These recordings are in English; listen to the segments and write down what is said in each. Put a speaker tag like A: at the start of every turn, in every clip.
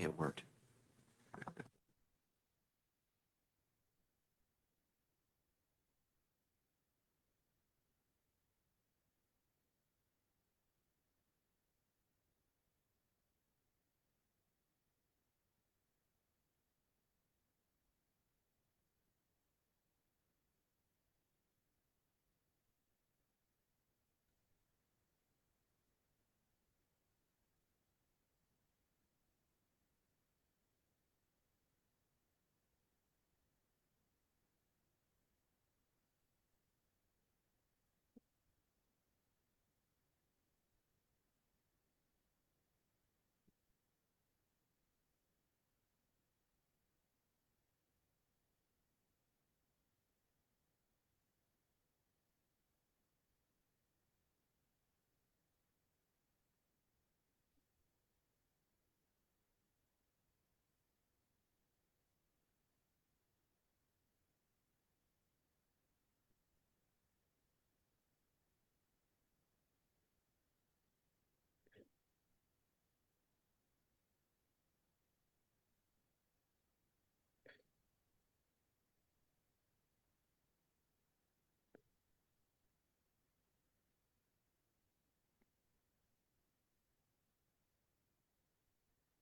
A: It worked.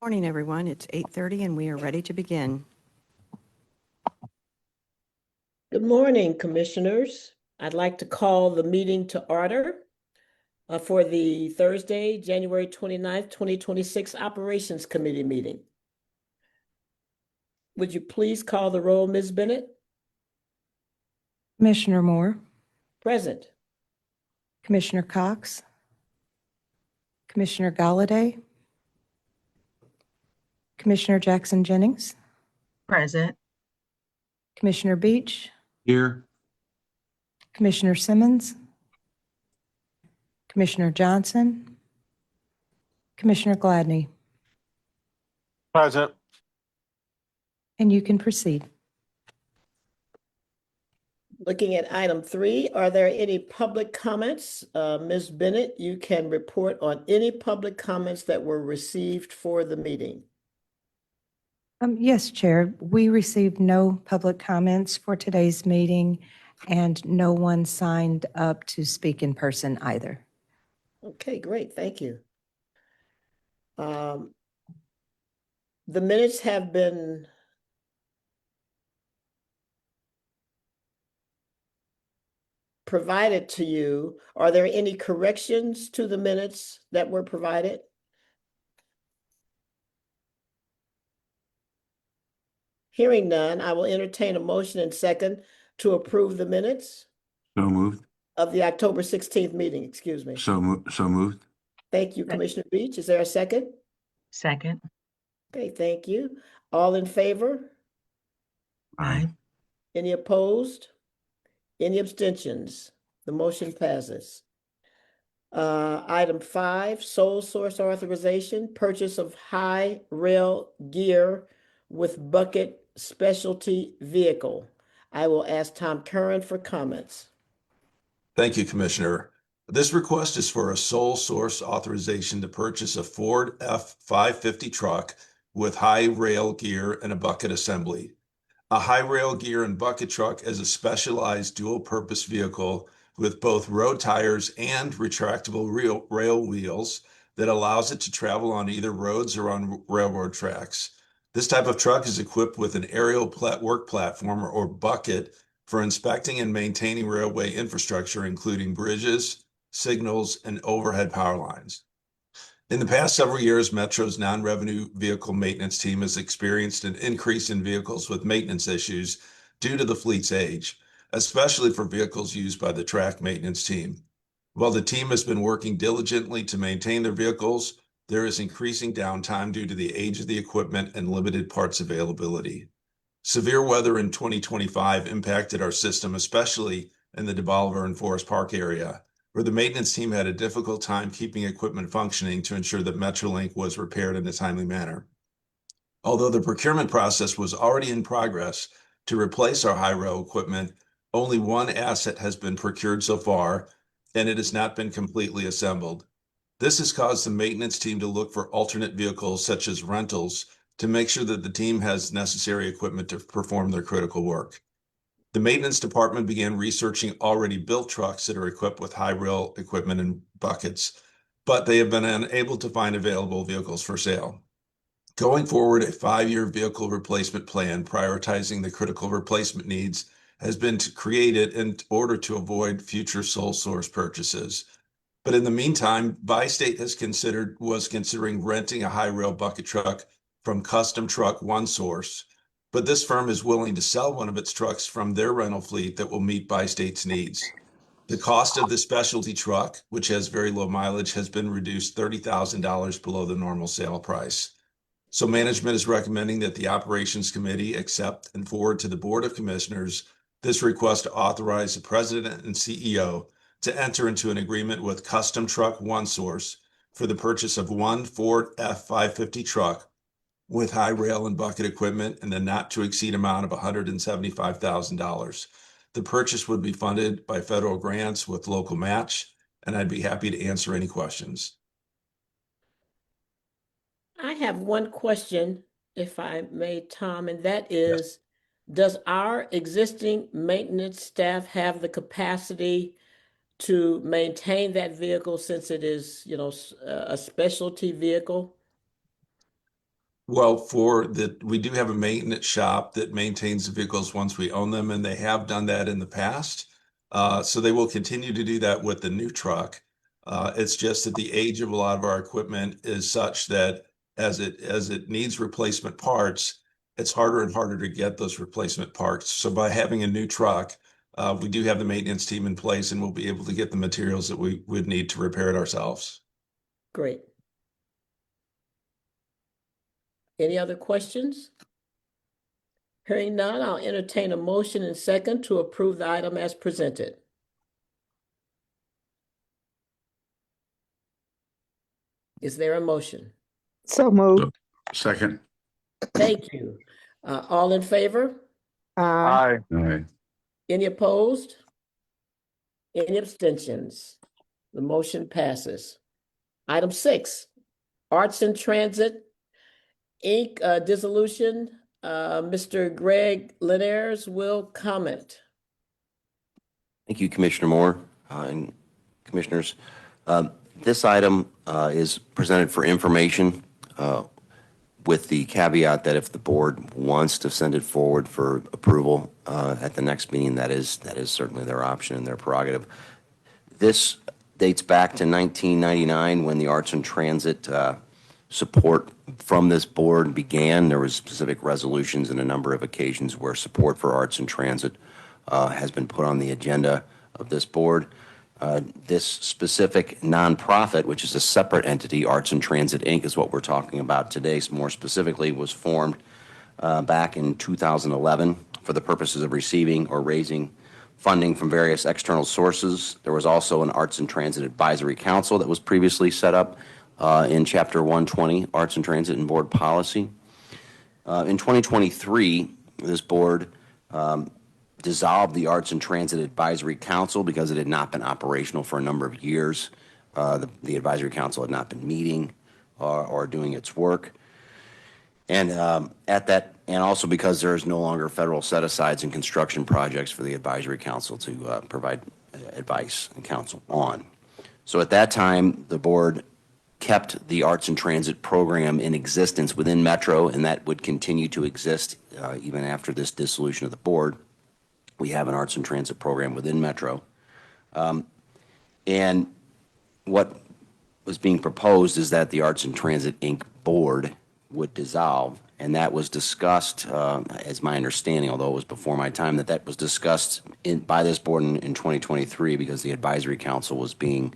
A: Morning, everyone. It's 8:30 and we are ready to begin.
B: Good morning, Commissioners. I'd like to call the meeting to order for the Thursday, January 29th, 2026 Operations Committee meeting. Would you please call the roll, Ms. Bennett?
C: Commissioner Moore,
B: Present.
C: Commissioner Cox, Commissioner Galladay, Commissioner Jackson Jennings,
D: Present.
C: Commissioner Beach,
A: Here.
C: Commissioner Simmons, Commissioner Johnson, Commissioner Gladney,
E: Present.
C: and you can proceed.
B: Looking at item 3, are there any public comments? Ms. Bennett, you can report on any public comments that were received for the meeting.
C: Yes, Chair, we received no public comments for today's meeting, and no one signed up to speak in person either.
B: Okay, great. Thank you. The minutes have been provided to you. Are there any corrections to the minutes that were provided? Hearing none, I will entertain a motion and second to approve the minutes
A: So moved.
B: of the October 16th meeting, excuse me.
A: So moved.
B: Thank you, Commissioner Beach. Is there a second?
D: Second.
B: Okay, thank you. All in favor?
D: Aye.
B: Any opposed? Any abstentions? The motion passes. Item 5, sole source authorization, purchase of high rail gear with bucket specialty vehicle. I will ask Tom Curran for comments.
F: Thank you, Commissioner. This request is for a sole source authorization to purchase a Ford F-550 truck with high rail gear and a bucket assembly. A high rail gear and bucket truck is a specialized dual-purpose vehicle with both road tires and retractable rail wheels that allows it to travel on either roads or on railroad tracks. This type of truck is equipped with an aerial work platform or bucket for inspecting and maintaining railway infrastructure, including bridges, signals, and overhead power lines. In the past several years, Metro's non-revenue vehicle maintenance team has experienced an increase in vehicles with maintenance issues due to the fleet's age, especially for vehicles used by the track maintenance team. While the team has been working diligently to maintain their vehicles, there is increasing downtime due to the age of the equipment and limited parts availability. Severe weather in 2025 impacted our system, especially in the DeBolivar and Forest Park area, where the maintenance team had a difficult time keeping equipment functioning to ensure that Metrolink was repaired in a timely manner. Although the procurement process was already in progress to replace our high rail equipment, only one asset has been procured so far, and it has not been completely assembled. This has caused the maintenance team to look for alternate vehicles such as rentals to make sure that the team has necessary equipment to perform their critical work. The maintenance department began researching already built trucks that are equipped with high rail equipment and buckets, but they have been unable to find available vehicles for sale. Going forward, a 5-year vehicle replacement plan prioritizing the critical replacement needs has been created in order to avoid future sole source purchases. But in the meantime, Bi-State was considering renting a high rail bucket truck from Custom Truck One Source, but this firm is willing to sell one of its trucks from their rental fleet that will meet Bi-State's needs. The cost of the specialty truck, which has very low mileage, has been reduced $30,000 below the normal sale price. So management is recommending that the Operations Committee accept and forward to the Board of Commissioners this request to authorize the President and CEO to enter into an agreement with Custom Truck One Source for the purchase of one Ford F-550 truck with high rail and bucket equipment and a not to exceed amount of $175,000. The purchase would be funded by federal grants with local match, and I'd be happy to answer any questions.
B: I have one question, if I may, Tom, and that is, does our existing maintenance staff have the capacity to maintain that vehicle since it is, a specialty vehicle?
F: Well, we do have a maintenance shop that maintains the vehicles once we own them, and they have done that in the past. So they will continue to do that with the new truck. It's just that the age of a lot of our equipment is such that as it needs replacement parts, it's harder and harder to get those replacement parts. So by having a new truck, we do have the maintenance team in place, and we'll be able to get the materials that we would need to repair it ourselves.
B: Great. Any other questions? Hearing none, I'll entertain a motion and second to approve the item as presented. Is there a motion?
E: So moved.
G: Second.
B: Thank you. All in favor?
E: Aye.
G: Aye.
B: Any opposed? Any abstentions? The motion passes. Item 6, Arts and Transit, Inc. Dissolution. Mr. Greg Linares will comment.
H: Thank you, Commissioner Moore and Commissioners. This item is presented for information with the caveat that if the board wants to send it forward for approval at the next meeting, that is certainly their option and their prerogative. This dates back to 1999 when the Arts and Transit support from this board began. There was specific resolutions and a number of occasions where support for Arts and Transit has been put on the agenda of this board. This specific nonprofit, which is a separate entity, Arts and Transit, Inc., is what we're talking about today. So more specifically, was formed back in 2011 for the purposes of receiving or raising funding from various external sources. There was also an Arts and Transit Advisory Council that was previously set up in Chapter 120, Arts and Transit and Board Policy. In 2023, this board dissolved the Arts and Transit Advisory Council because it had not been operational for a number of years. The Advisory Council had not been meeting or doing its work. And and also because there is no longer federal set-asides and construction projects for the Advisory Council to provide advice and counsel on. So at that time, the board kept the Arts and Transit program in existence within Metro, and that would continue to exist even after this dissolution of the board. We have an Arts and Transit program within Metro. And what was being proposed is that the Arts and Transit, Inc. board would dissolve, and that was discussed, as my understanding, although it was before my time, that was discussed by this board in 2023 because the Advisory Council was being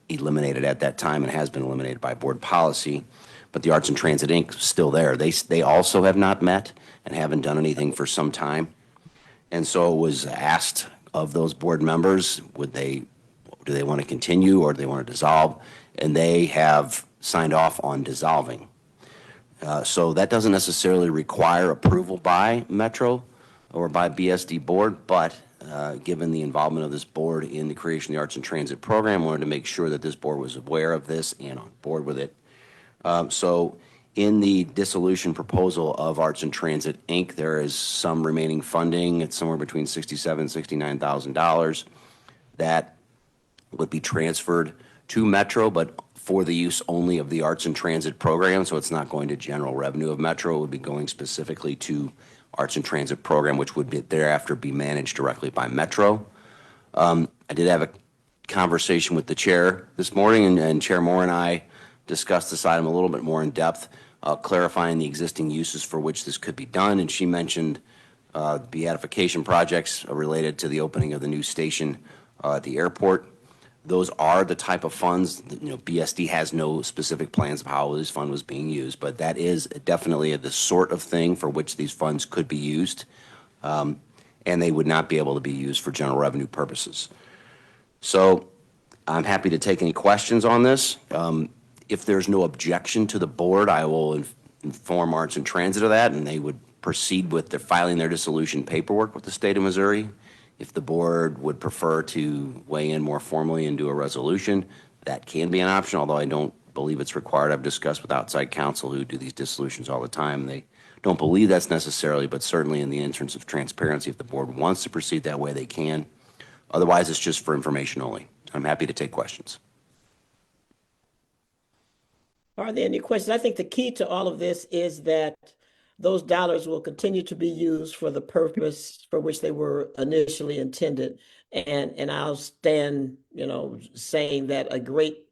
H: eliminated at that time and has been eliminated by board policy. But the Arts and Transit, Inc. is still there. They also have not met and haven't done anything for some time. And so it was asked of those board members, do they want to continue or do they want to dissolve? And they have signed off on dissolving. So that doesn't necessarily require approval by Metro or by BSD board, but given the involvement of this board in the creation of the Arts and Transit program, I wanted to make sure that this board was aware of this and on board with it. So In the dissolution proposal of Arts and Transit, Inc., there is some remaining funding. It's somewhere between $67,000 and $69,000 that would be transferred to Metro, but for the use only of the Arts and Transit program. So it's not going to general revenue of Metro. It would be going specifically to Arts and Transit program, which would be thereafter be managed directly by Metro. I did have a conversation with the chair this morning, and Chair Moore and I discussed this item a little bit more in depth, clarifying the existing uses for which this could be done. And she mentioned beatification projects related to the opening of the new station at the airport. Those are the type of funds, BSD has no specific plans of how this fund was being used, but that is definitely the sort of thing for which these funds could be used, and they would not be able to be used for general revenue purposes. So I'm happy to take any questions on this. If there's no objection to the board, I will inform Arts and Transit of that, and they would proceed with filing their dissolution paperwork with the state of Missouri. If the board would prefer to weigh in more formally and do a resolution, that can be an option, although I don't believe it's required. I've discussed with outside counsel who do these dissolutions all the time. They don't believe that's necessarily, but certainly in the interest of transparency, if the board wants to proceed that way, they can. Otherwise, it's just for information only. I'm happy to take questions.
B: Are there any questions? I think the key to all of this is that those dollars will continue to be used for the purpose for which they were initially intended. And I'll stand, saying that a great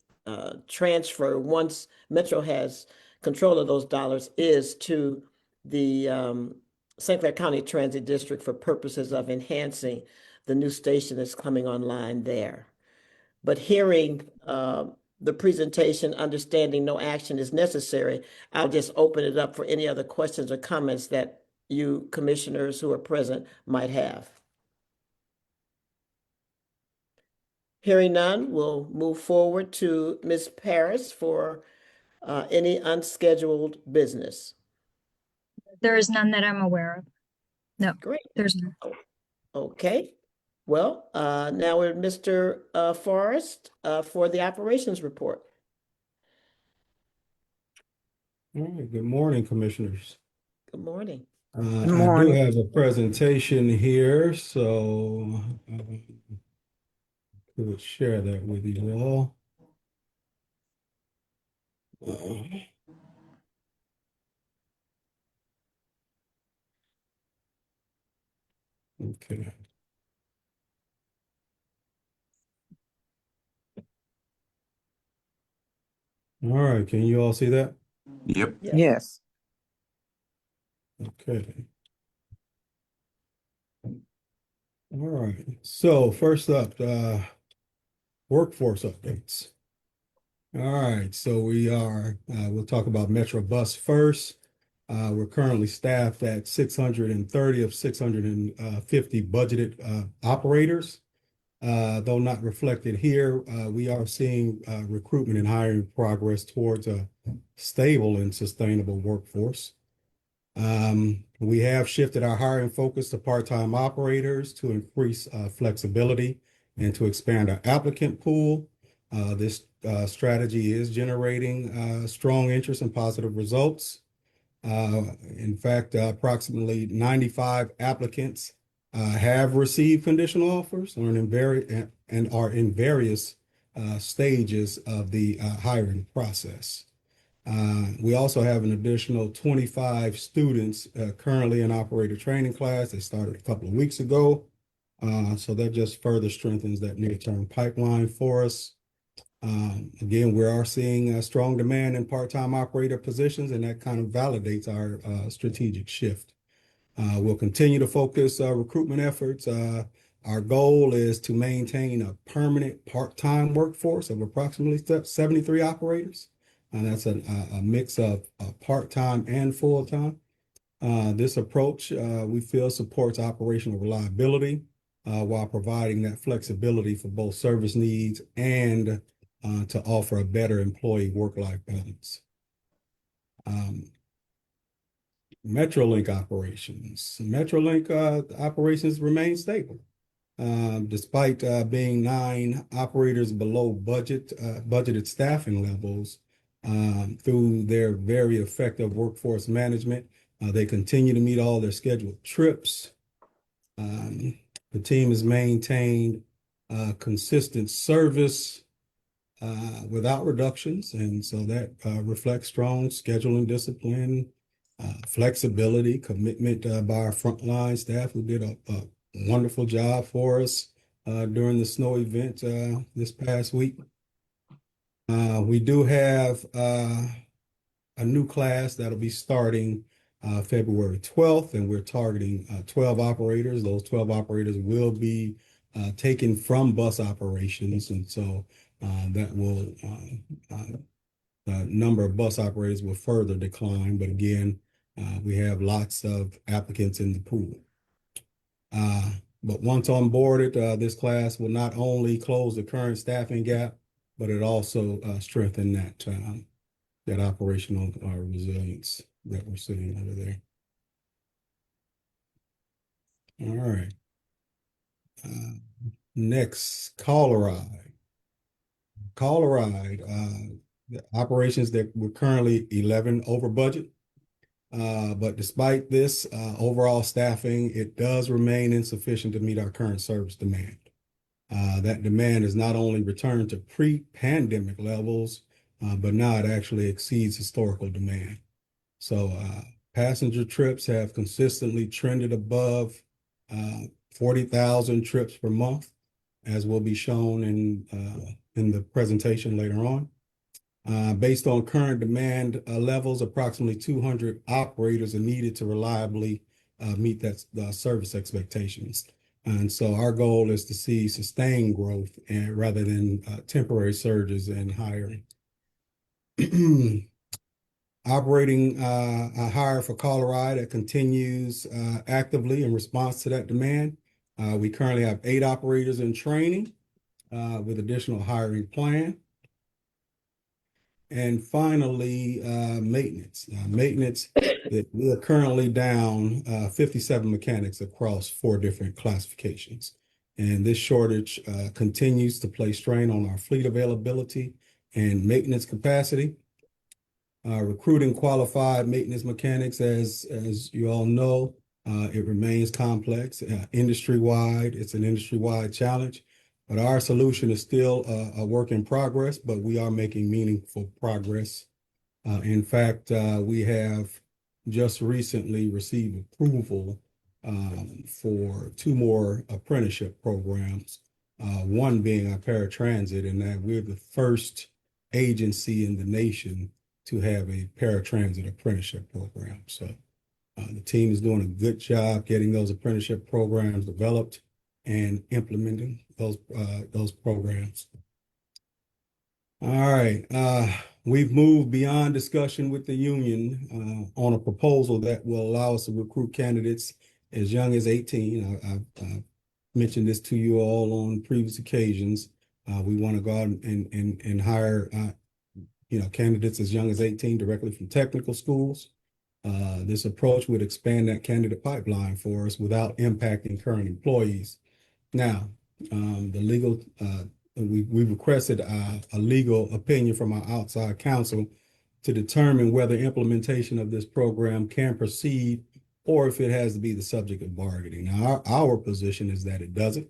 B: transfer, once Metro has control of those dollars, is to the St. Clair County Transit District for purposes of enhancing the new station that's coming online there. But hearing the presentation, understanding no action is necessary, I'll just open it up for any other questions or comments that you commissioners who are present might have. Hearing none, we'll move forward to Ms. Paris for any unscheduled business.
G: There is none that I'm aware of. No,
B: Great.
G: there's none.
B: Okay. Well, now we're Mr. Forrest for the operations report.
I: All right, good morning, Commissioners.
B: Good morning.
I: I do have a presentation here, so I could share that with you all. Okay. All right, can you all see that?
F: Yep.
E: Yes.
I: Okay. All right, so first up, workforce updates. All right, so we'll talk about Metro Bus first. We're currently staffed at 630 of 650 budgeted operators. Though not reflected here, we are seeing recruitment and hiring progress towards a stable and sustainable workforce. We have shifted our hiring focus to part-time operators to increase flexibility and to expand our applicant pool. This strategy is generating strong interest and positive results. In fact, approximately 95 applicants have received conditional offers and are in various stages of the hiring process. We also have an additional 25 students currently in operator training class. They started a couple of weeks ago. So that just further strengthens that near-term pipeline for us. Again, we are seeing a strong demand in part-time operator positions, and that kind of validates our strategic shift. We'll continue to focus recruitment efforts. Our goal is to maintain a permanent part-time workforce of approximately 73 operators. And that's a mix of part-time and full-time. This approach, we feel, supports operational reliability while providing that flexibility for both service needs and to offer a better employee work-life balance. Metrolink operations. Metrolink operations remain stable. Despite being 9 operators below budgeted staffing levels, through their very effective workforce management. They continue to meet all their scheduled trips. The team has maintained consistent service without reductions, and so that reflects strong scheduling discipline, flexibility, commitment by our frontline staff who did a wonderful job for us during the snow event this past week. We do have a new class that'll be starting February 12th, and we're targeting 12 operators. Those 12 operators will be taken from bus operations, and so that will the number of bus operators will further decline. But again, we have lots of applicants in the pool. But once onboarded, this class will not only close the current staffing gap, but it also strengthen that operational resilience that we're seeing over there. All right. Next, Coloride. The operations that we're currently 11 over budget. But despite this overall staffing, it does remain insufficient to meet our current service demand. That demand has not only returned to pre-pandemic levels, but now it actually exceeds historical demand. So passenger trips have consistently trended above 40,000 trips per month, as will be shown in the presentation later on. Based on current demand levels, approximately 200 operators are needed to reliably meet that service expectations. And so our goal is to see sustained growth rather than temporary surges in hiring. Operating a hire for Coloride that continues actively in response to that demand. We currently have 8 operators in training with additional hiring plan. And finally, maintenance. We are currently down 57 mechanics across 4 different classifications. And this shortage continues to place strain on our fleet availability and maintenance capacity. Recruiting qualified maintenance mechanics, as you all know, it remains complex, industry-wide. It's an industry-wide challenge. But our solution is still a work in progress, but we are making meaningful progress. In fact, we have just recently received approval for 2 more apprenticeship programs, one being our paratransit, and that we're the first agency in the nation to have a paratransit apprenticeship program. So the team is doing a good job getting those apprenticeship programs developed and implementing those programs. All right, we've moved beyond discussion with the union on a proposal that will allow us to recruit candidates as young as 18. I've mentioned this to you all on previous occasions. We want to go out and hire candidates as young as 18 directly from technical schools. This approach would expand that candidate pipeline for us without impacting current employees. Now, we requested a legal opinion from our outside counsel to determine whether implementation of this program can proceed or if it has to be the subject of bargaining. Now, our position is that it doesn't.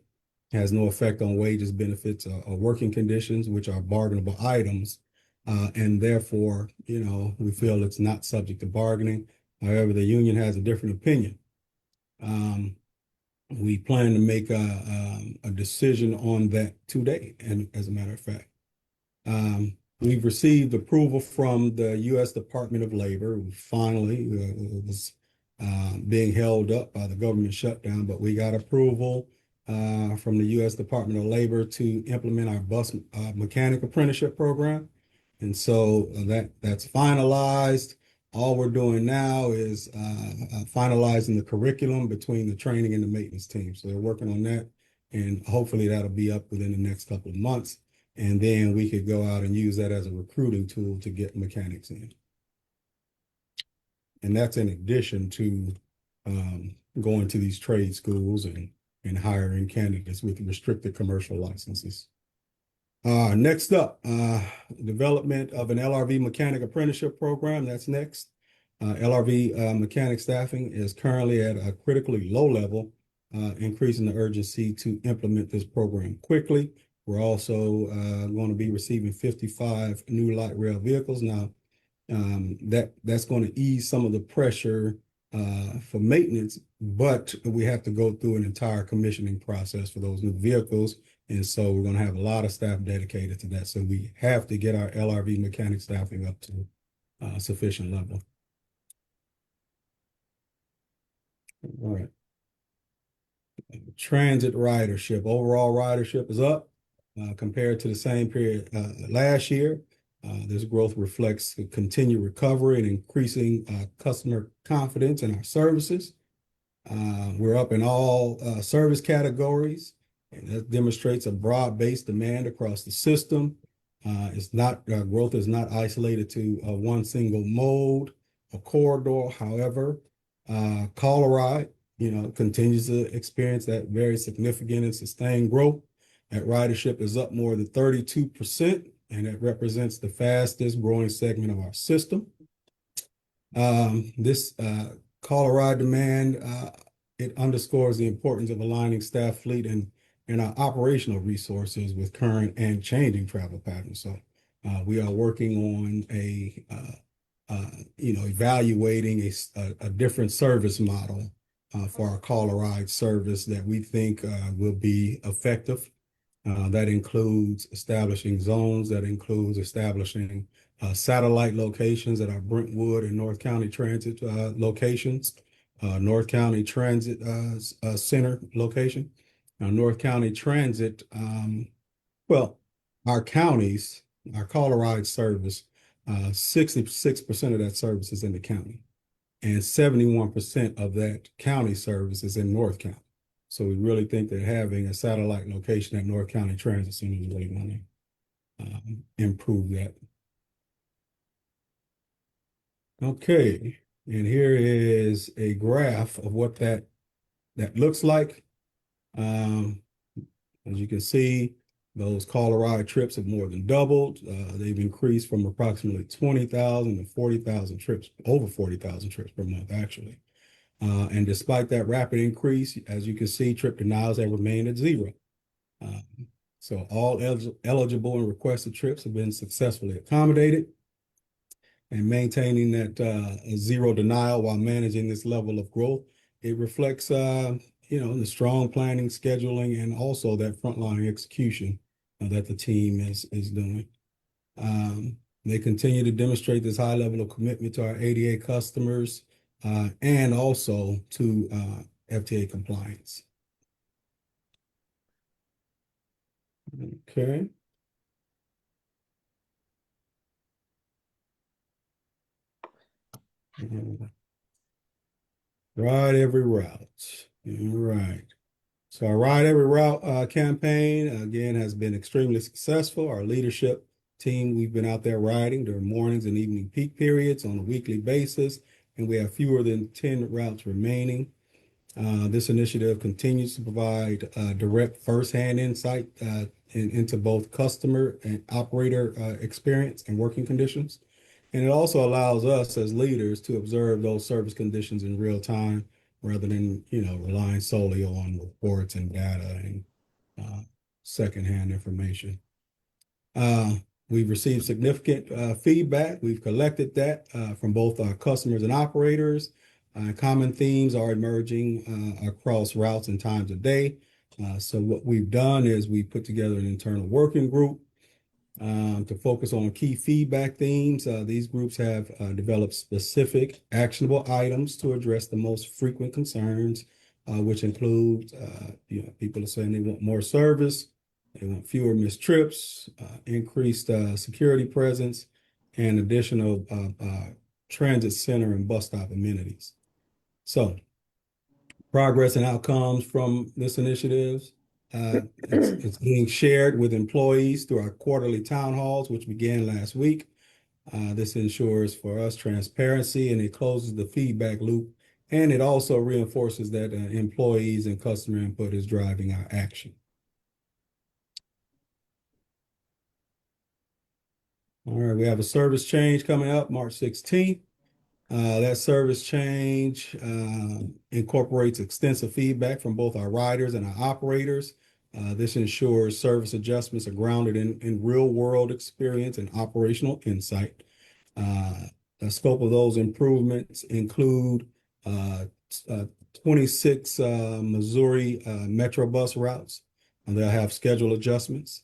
I: It has no effect on wages, benefits, or working conditions, which are bargainable items. And therefore, we feel it's not subject to bargaining. However, the union has a different opinion. We plan to make a decision on that today, and as a matter of fact. We've received approval from the U.S. Department of Labor. Finally, it was being held up by the government shutdown, but we got approval from the U.S. Department of Labor to implement our bus mechanic apprenticeship program. And so that's finalized. All we're doing now is finalizing the curriculum between the training and the maintenance team. So they're working on that, and hopefully that'll be up within the next couple of months. And then we could go out and use that as a recruiting tool to get mechanics in. And that's in addition to going to these trade schools and hiring candidates with restricted commercial licenses. Next up, development of an LRV mechanic apprenticeship program. That's next. LRV mechanic staffing is currently at a critically low level, increasing the urgency to implement this program quickly. We're also going to be receiving 55 new light rail vehicles. Now, that's going to ease some of the pressure for maintenance, but we have to go through an entire commissioning process for those new vehicles. And so we're going to have a lot of staff dedicated to that. So we have to get our LRV mechanic staffing up to sufficient level. All right. Transit ridership, overall ridership is up compared to the same period last year. This growth reflects the continued recovery and increasing customer confidence in our services. We're up in all service categories, and that demonstrates a broad-based demand across the system. Growth is not isolated to one single mode or corridor. However, Colorado, continues to experience that very significant and sustained growth. That ridership is up more than 32%, and it represents the fastest growing segment of our system. This Colorado demand, it underscores the importance of aligning staff fleet and our operational resources with current and changing travel patterns. So we are working on evaluating a different service model for our Colorado service that we think will be effective. That includes establishing zones, that includes establishing satellite locations at our Brentwood and North County Transit locations, North County Transit Center location. Now, North County Transit, our counties, our Colorado service, 66% of that service is in the county, and 71% of that county service is in North County. So we really think that having a satellite location at North County Transit Center is really going to improve that. Okay, and here is a graph of what that looks like. As you can see, those Colorado trips have more than doubled. They've increased from approximately 20,000 to 40,000 trips, over 40,000 trips per month, actually. And despite that rapid increase, as you can see, trip denials have remained at zero. So all eligible and requested trips have been successfully accommodated. And maintaining that zero denial while managing this level of growth, it reflects, the strong planning, scheduling, and also that frontline execution that the team is doing. They continue to demonstrate this high level of commitment to our ADA customers and also to FTA compliance. Okay. Ride Every Route. All right. So our Ride Every Route campaign, again, has been extremely successful. Our leadership team, we've been out there riding during mornings and evening peak periods on a weekly basis, and we have fewer than 10 routes remaining. This initiative continues to provide direct firsthand insight into both customer and operator experience and working conditions. And it also allows us as leaders to observe those service conditions in real time rather than, relying solely on reports and data and secondhand information. We've received significant feedback. We've collected that from both our customers and operators. Common themes are emerging across routes and times of day. So what we've done is we put together an internal working group to focus on key feedback themes. These groups have developed specific actionable items to address the most frequent concerns, which include, people are saying they want more service, they want fewer missed trips, increased security presence, and additional transit center and bus stop amenities. So progress and outcomes from this initiative. It's being shared with employees through our quarterly town halls, which began last week. This ensures for us transparency, and it closes the feedback loop, and it also reinforces that employees and customer input is driving our action. All right, we have a service change coming up March 16th. That service change incorporates extensive feedback from both our riders and our operators. This ensures service adjustments are grounded in real-world experience and operational insight. The scope of those improvements include 26 Missouri Metro bus routes, and they'll have schedule adjustments.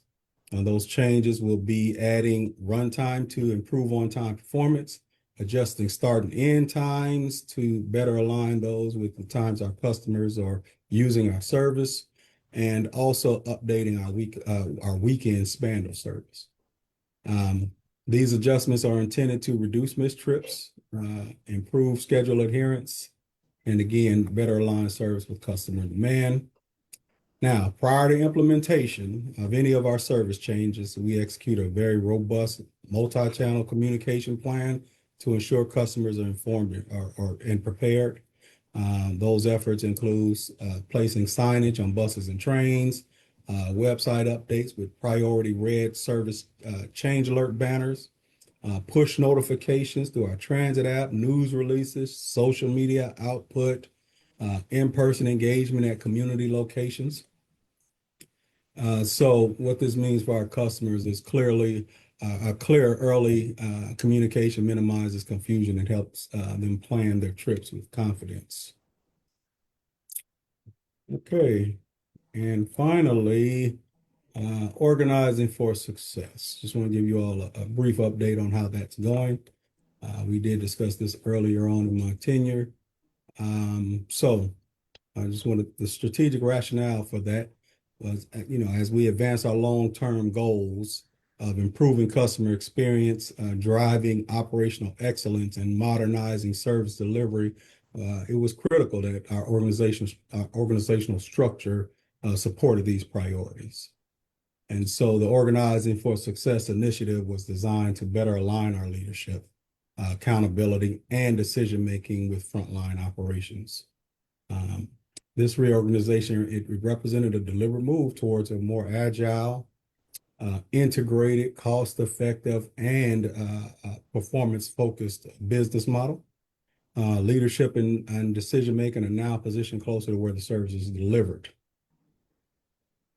I: Those changes will be adding runtime to improve on-time performance, adjusting start and end times to better align those with the times our customers are using our service, and also updating our weekend span of service. These adjustments are intended to reduce missed trips, improve schedule adherence, and again, better align service with customer demand. Now, prior to implementation of any of our service changes, we execute a very robust multi-channel communication plan to ensure customers are informed and prepared. Those efforts include placing signage on buses and trains, website updates with priority red service change alert banners, push notifications through our transit app, news releases, social media output, in-person engagement at community locations. So what this means for our customers is clearly a clear early communication minimizes confusion and helps them plan their trips with confidence. Okay, and finally, organizing for success. Just want to give you all a brief update on how that's going. We did discuss this earlier on in my tenure. So I just wanted the strategic rationale for that was, as we advance our long-term goals of improving customer experience, driving operational excellence, and modernizing service delivery, it was critical that our organizational structure supported these priorities. And so the Organizing for Success initiative was designed to better align our leadership, accountability, and decision-making with frontline operations. This reorganization, it represented a deliberate move towards a more agile, integrated, cost-effective, and performance-focused business model. Leadership and decision-making are now positioned closer to where the service is delivered.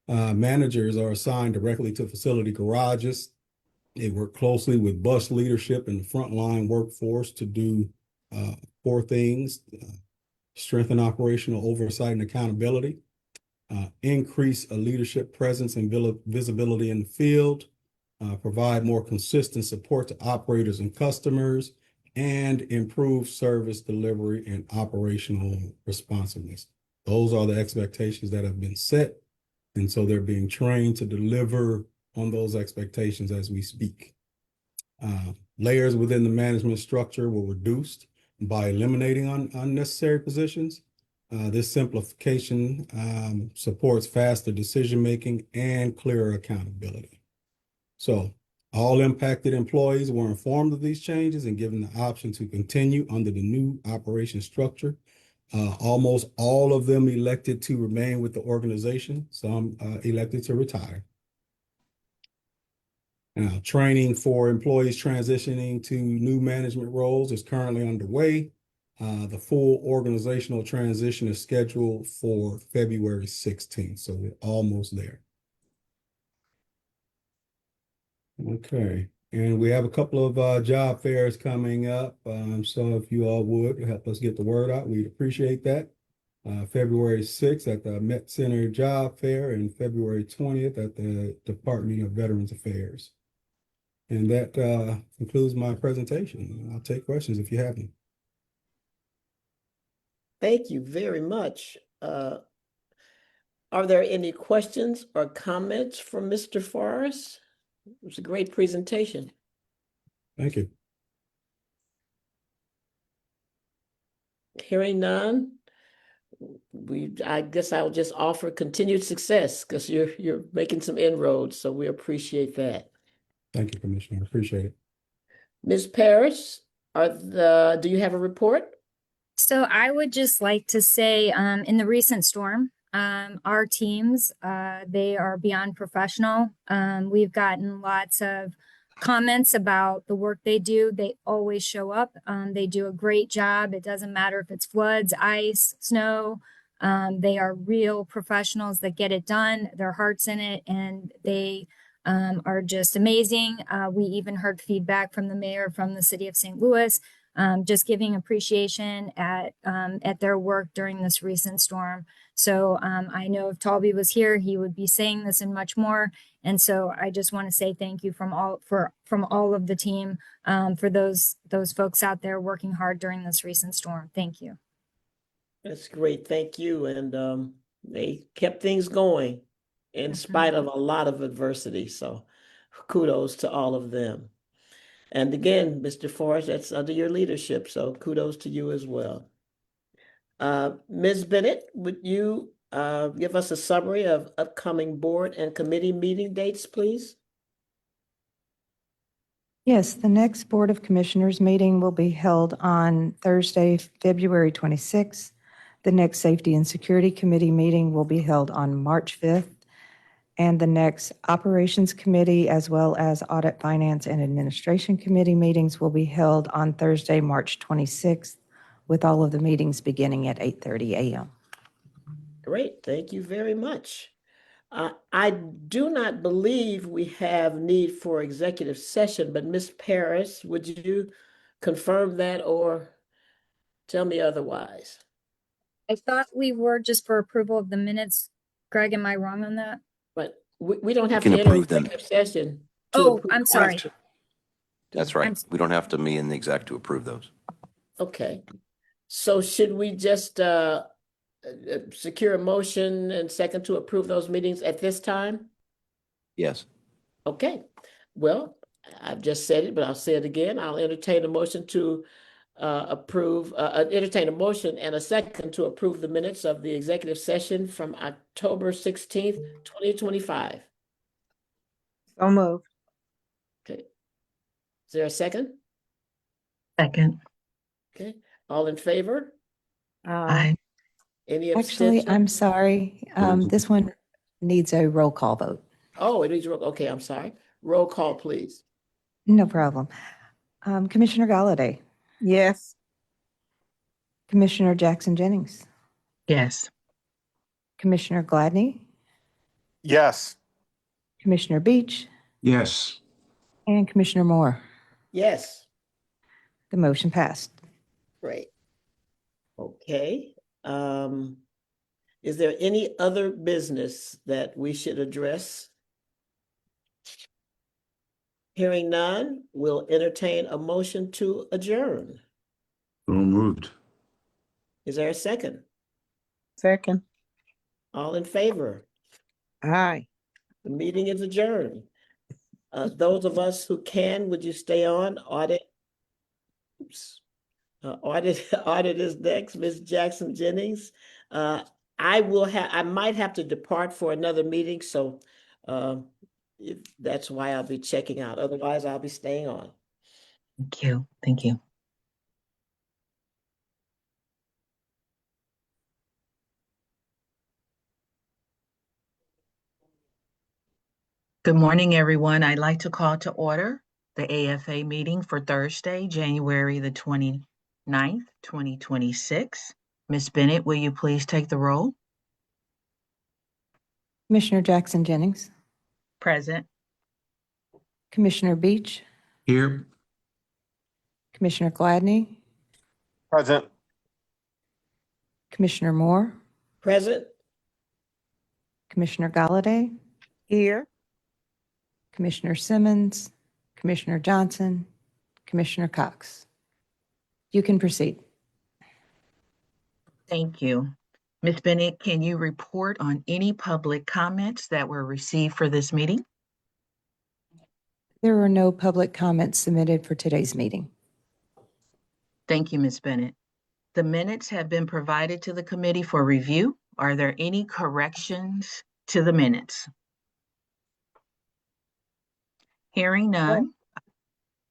I: Managers are assigned directly to facility garages. They work closely with bus leadership and the frontline workforce to do 4 things: strengthen operational oversight and accountability, increase a leadership presence and visibility in the field, provide more consistent support to operators and customers, and improve service delivery and operational responsiveness. Those are the expectations that have been set. And so they're being trained to deliver on those expectations as we speak. Layers within the management structure were reduced by eliminating unnecessary positions. This simplification supports faster decision-making and clearer accountability. So all impacted employees were informed of these changes and given the option to continue under the new operation structure. Almost all of them elected to remain with the organization. Some elected to retire. Now, training for employees transitioning to new management roles is currently underway. The full organizational transition is scheduled for February 16th, so we're almost there. Okay, and we have a couple of job fairs coming up. So if you all would help us get the word out, we'd appreciate that. February 6th at the Met Center Job Fair and February 20th at the Department of Veterans Affairs. And that concludes my presentation. I'll take questions if you have them.
B: Thank you very much. Are there any questions or comments from Mr. Forrest? It was a great presentation.
I: Thank you.
B: Hearing none, I guess I'll just offer continued success because you're making some inroads, so we appreciate that.
I: Thank you, Commissioner. I appreciate it.
B: Ms. Parrish, do you have a report?
G: So I would just like to say, in the recent storm, our teams, they are beyond professional. We've gotten lots of comments about the work they do. They always show up. They do a great job. It doesn't matter if it's floods, ice, snow. They are real professionals that get it done. Their heart's in it, and they are just amazing. We even heard feedback from the mayor from the city of St. Louis, just giving appreciation at their work during this recent storm. So I know if Talby was here, he would be saying this and much more. And so I just want to say thank you from all of the team, for those folks out there working hard during this recent storm. Thank you.
B: That's great. Thank you. And they kept things going in spite of a lot of adversity. So kudos to all of them. And again, Mr. Forrest, that's under your leadership. So kudos to you as well. Ms. Bennett, would you give us a summary of upcoming board and committee meeting dates, please?
C: Yes, the next Board of Commissioners meeting will be held on Thursday, February 26th. The next Safety and Security Committee meeting will be held on March 5th. And the next Operations Committee, as well as Audit, Finance, and Administration Committee meetings will be held on Thursday, March 26th, with all of the meetings beginning at 8:30 a.m.
B: Great, thank you very much. I do not believe we have need for executive session, but Ms. Paris, would you confirm that or tell me otherwise?
G: I thought we were just for approval of the minutes. Greg, am I wrong on that?
B: But we don't have
H: can
B: to enter
H: approve them.
B: executive session. to
G: Oh,
B: approve
G: I'm sorry.
B: action.
H: That's
G: I'm
H: right.
G: s-
H: We don't have to meet in the exec to approve those.
B: Okay, so should we just secure a motion and second to approve those meetings at this time?
H: Yes.
B: Okay, well, I've just said it, but I'll say it again. I'll entertain a motion to entertain a motion and a second to approve the minutes of the executive session from October 16th, 2025.
E: So moved.
B: Okay. Is there a second?
D: Second.
B: Okay, all in favor?
D: Aye.
B: Any
C: Actually,
B: abstention?
C: I'm sorry. This one needs a roll call vote.
B: Oh, it is, okay, I'm sorry. Roll call, please.
C: No problem. Commissioner Galladay,
E: Yes.
C: Commissioner Jackson Jennings,
D: Yes.
C: Commissioner Gladney,
E: Yes.
C: Commissioner Beach,
E: Yes.
C: and Commissioner Moore.
B: Yes,
C: The motion passed.
B: great. Okay, is there any other business that we should address? Hearing none, we'll entertain a motion to adjourn.
E: So moved.
B: Is there a second?
E: Second.
B: All in favor?
E: Aye.
B: The meeting is adjourned. Those of us who can, would you stay on? Audit. Oops. Audit is next, Ms. Jackson Jennings. I might have to depart for another meeting, so that's why I'll be checking out. Otherwise, I'll be staying on.
D: Thank you. Thank you. Good morning, everyone. I'd like to call to order the AFA meeting for Thursday, January the 29th, 2026. Ms. Bennett, will you please take the roll?
C: Commissioner Jackson Jennings,
D: Present.
C: Commissioner Beach,
E: Here.
C: Commissioner Gladney,
E: Present.
C: Commissioner Moore,
B: Present?
C: Commissioner Galladay,
E: Here.
C: Commissioner Simmons, Commissioner Johnson, Commissioner Cox. You can proceed.
D: Thank you. Ms. Bennett, can you report on any public comments that were received for this meeting?
C: There were no public comments submitted for today's meeting.
D: Thank you, Ms. Bennett. The minutes have been provided to the committee for review. Are there any corrections to the minutes? Hearing none.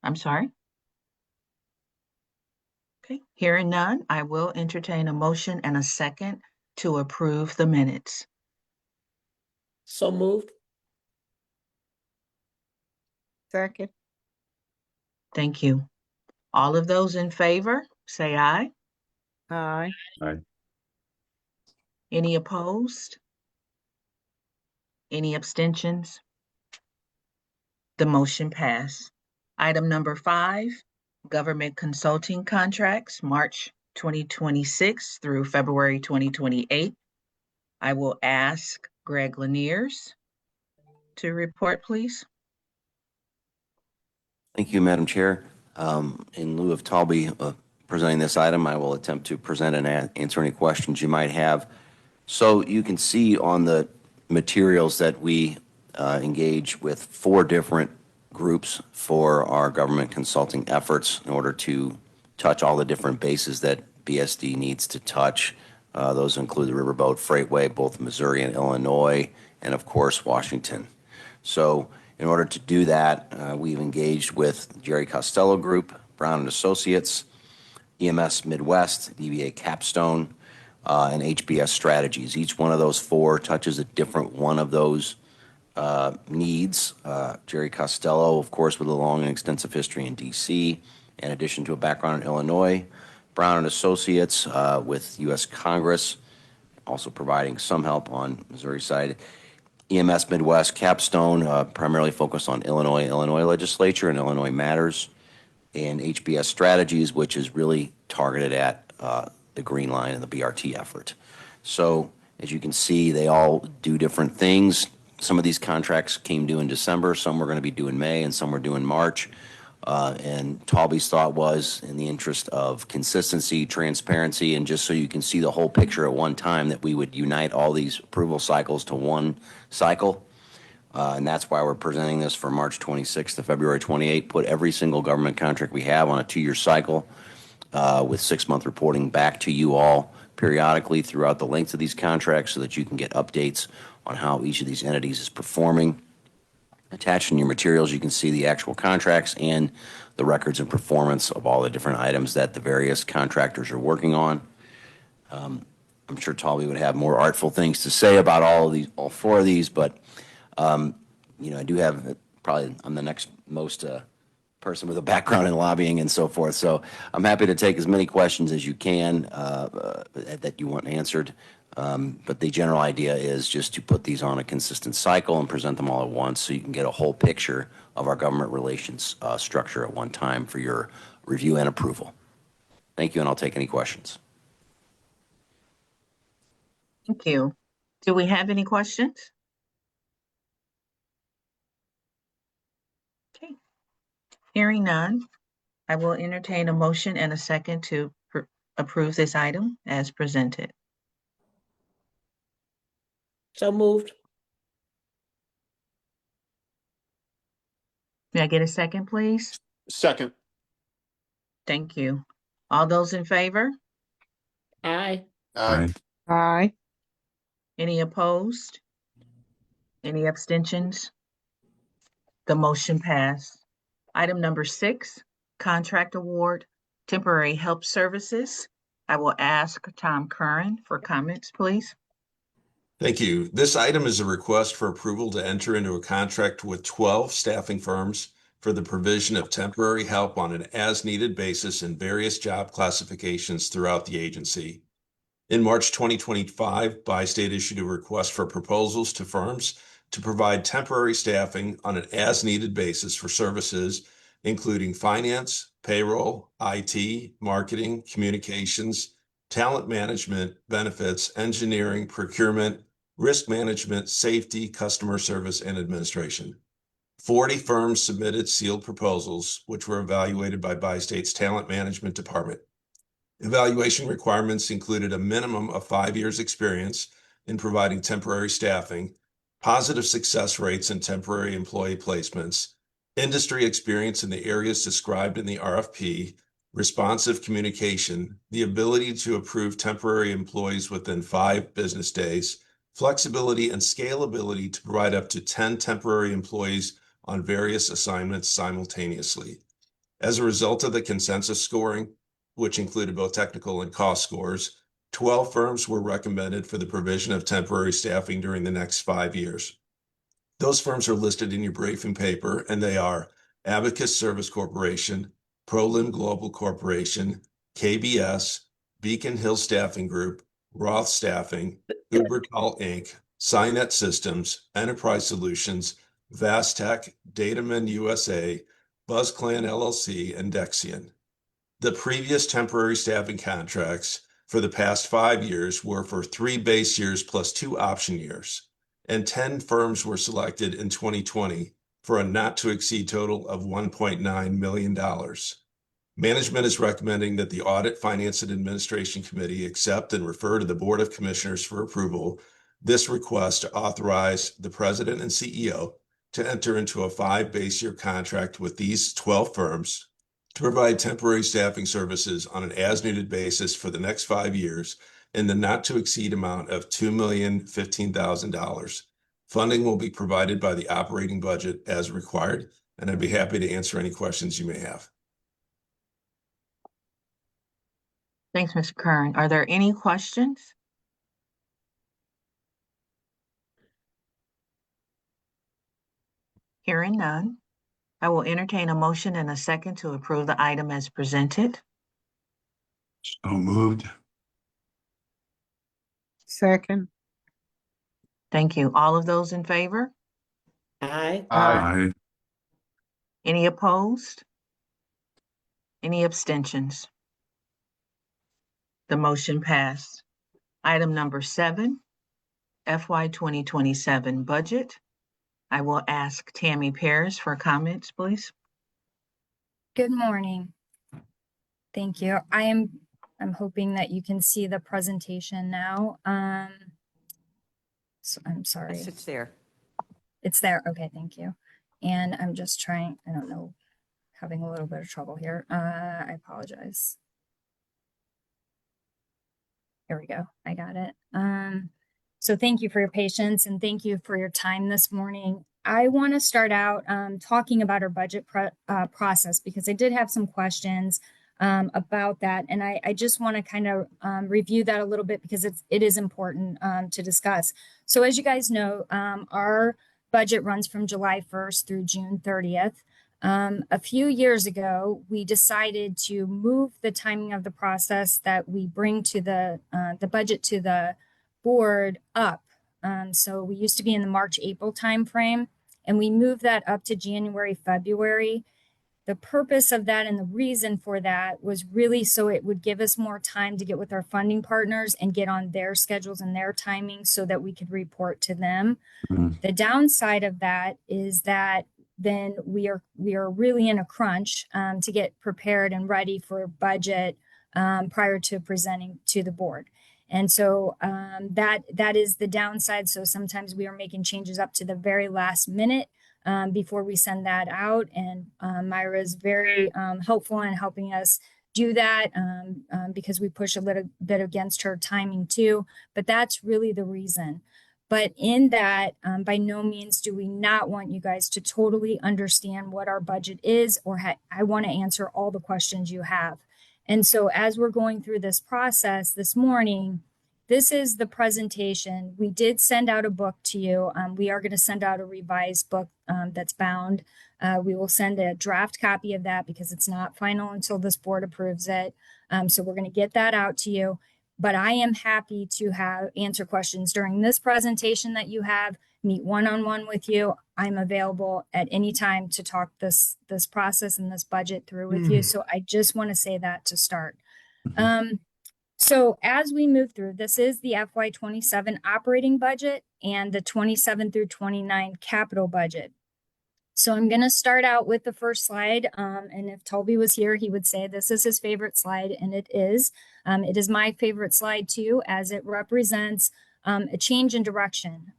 D: I'm sorry. Okay, hearing none, I will entertain a motion and a second to approve the minutes.
B: So moved?
E: Second.
D: Thank you. All of those in favor, say aye.
E: Aye.
D: Any opposed? Any abstentions? The motion passed. Item number 5, government consulting contracts, March 2026 through February 2028. I will ask Greg Laniers to report, please.
H: Thank you, Madam Chair. In lieu of Talby presenting this item, I will attempt to present and answer any questions you might have. So you can see on the materials that we engage with 4 different groups for our government consulting efforts in order to touch all the different bases that BSD needs to touch. Those include the Riverboat Freightway, both Missouri and Illinois, and of course, Washington. So in order to do that, we've engaged with Jerry Costello Group, Brown and Associates, EMS Midwest, DBA Capstone, and HBS Strategies. Each one of those 4 touches a different one of those needs. Jerry Costello, of course, with a long and extensive history in D.C., in addition to a background in Illinois. Brown and Associates with U.S. Congress, also providing some help on Missouri side. EMS Midwest, Capstone, primarily focused on Illinois legislature and Illinois matters. And HBS Strategies, which is really targeted at the Green Line and the BRT effort. So as you can see, they all do different things. Some of these contracts came due in December, some were going to be due in May, and some were due in March. And Talby's thought was, in the interest of consistency, transparency, and just so you can see the whole picture at one time, that we would unite all these approval cycles to one cycle. And that's why we're presenting this for March 26th to February 28th. Put every single government contract we have on a 2-year cycle with 6-month reporting back to you all periodically throughout the length of these contracts so that you can get updates on how each of these entities is performing. Attached in your materials, you can see the actual contracts and the records and performance of all the different items that the various contractors are working on. I'm sure Talby would have more artful things to say about all 4 of these, but I do have I'm the next most person with a background in lobbying and so forth. So I'm happy to take as many questions as you can that you want answered. But the general idea is just to put these on a consistent cycle and present them all at once so you can get a whole picture of our government relations structure at one time for your review and approval. Thank you, and I'll take any questions.
D: Thank you. Do we have any questions? Okay. Hearing none, I will entertain a motion and a second to approve this item as presented.
B: So moved.
D: May I get a second, please?
E: Second.
D: Thank you. All those in favor?
B: Aye.
E: Aye. Aye.
D: Any opposed? Any abstentions? The motion passed. Item number 6, contract award, temporary help services. I will ask Tom Curran for comments, please.
F: Thank you. This item is a request for approval to enter into a contract with 12 staffing firms for the provision of temporary help on an as-needed basis in various job classifications throughout the agency. In March 2025, Bi-State issued a request for proposals to firms to provide temporary staffing on an as-needed basis for services including finance, payroll, IT, marketing, communications, talent management, benefits, engineering, procurement, risk management, safety, customer service, and administration. 40 firms submitted sealed proposals, which were evaluated by Bi-State's talent management department. Evaluation requirements included a minimum of 5 years' experience in providing temporary staffing, positive success rates in temporary employee placements, industry experience in the areas described in the RFP, responsive communication, the ability to approve temporary employees within 5 business days, flexibility and scalability to provide up to 10 temporary employees on various assignments simultaneously. As a result of the consensus scoring, which included both technical and cost scores, 12 firms were recommended for the provision of temporary staffing during the next 5 years. Those firms are listed in your briefing paper, and they are Abacus Service Corporation, ProLim Global Corporation, KBS, Beacon Hill Staffing Group, Roth Staffing, Ubertal Inc., Cynet Systems, Enterprise Solutions, Vastech, Dataman USA, BuzzClan LLC, and Dexian. The previous temporary staffing contracts for the past 5 years were for 3 base years plus 2 option years, and 10 firms were selected in 2020 for a not-to-exceed total of $1.9 million. Management is recommending that the Audit, Finance, and Administration Committee accept and refer to the Board of Commissioners for approval this request to authorize the President and CEO to enter into a 5 base year contract with these 12 firms to provide temporary staffing services on an as-needed basis for the next 5 years in the not-to-exceed amount of $2,015,000. Funding will be provided by the operating budget as required, and I'd be happy to answer any questions you may have.
D: Thanks, Mr. Kern. Are there any questions? Hearing none, I will entertain a motion and a second to approve the item as presented.
F: So moved.
E: Second.
D: Thank you. All of those in favor?
B: Aye.
F: Aye.
D: Any opposed? Any abstentions? The motion passed. Item number 7, FY 2027 budget. I will ask Tammy Paris for comments, please.
G: Good morning. Thank you. I'm hoping that you can see the presentation now. So I'm sorry.
A: Yes, it's there.
G: It's there. Okay, thank you. And I'm just trying, I don't know, having a little bit of trouble here. I apologize. Here we go. I got it. So thank you for your patience and thank you for your time this morning. I want to start out talking about our budget process because I did have some questions about that. And I just want to kind of review that a little bit because it is important to discuss. So as you guys know, our budget runs from July 1st through June 30th. A few years ago, we decided to move the timing of the process that we bring to the budget to the board up. So we used to be in the March-April timeframe, and we moved that up to January-February. The purpose of that and the reason for that was really so it would give us more time to get with our funding partners and get on their schedules and their timing so that we could report to them. The downside of that is that then we are really in a crunch to get prepared and ready for budget prior to presenting to the board. And so that is the downside. So sometimes we are making changes up to the very last minute before we send that out. And Myra is very helpful in helping us do that because we push a little bit against her timing too. But that's really the reason. But in that, by no means do we not want you guys to totally understand what our budget is, or I want to answer all the questions you have. And so as we're going through this process this morning, this is the presentation. We did send out a book to you. We are going to send out a revised book that's bound. We will send a draft copy of that because it's not final until this board approves it. So we're going to get that out to you. But I am happy to answer questions during this presentation that you have, meet one-on-one with you. I'm available at any time to talk this process and this budget through with you. So I just want to say that to start. So as we move through, this is the FY 27 operating budget and the 27 through 29 capital budget. So I'm going to start out with the first slide. And if Toby was here, he would say this is his favorite slide, and it is. It is my favorite slide too, as it represents a change in direction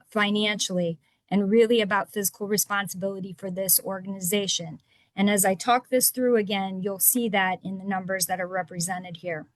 G: financially and really about fiscal responsibility for this organization. And as I talk this through again, you'll see that in the numbers that are represented here.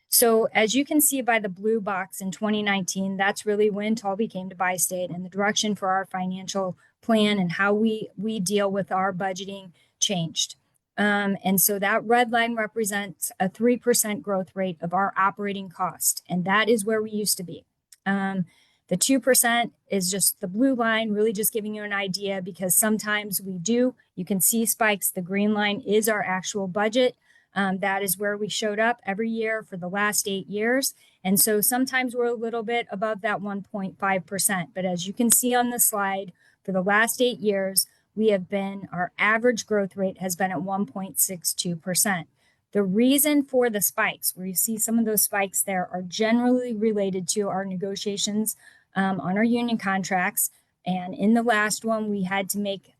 G: So as you can see by the blue box in 2019, that's really when Toby came to Bi-State, and the direction for our financial plan and how we deal with our budgeting changed. And so that red line represents a 3% growth rate of our operating cost. And that is where we used to be. The The 2% is just the blue line, really just giving you an idea because sometimes you can see spikes. The green line is our actual budget. That is where we showed up every year for the last 8 years. And so sometimes we're a little bit above that 1.5%. But as you can see on the slide, for the last 8 years, our average growth rate has been at 1.62%. The reason for the spikes, where you see some of those spikes there, are generally related to our negotiations on our union contracts. And in the last one, we had to make,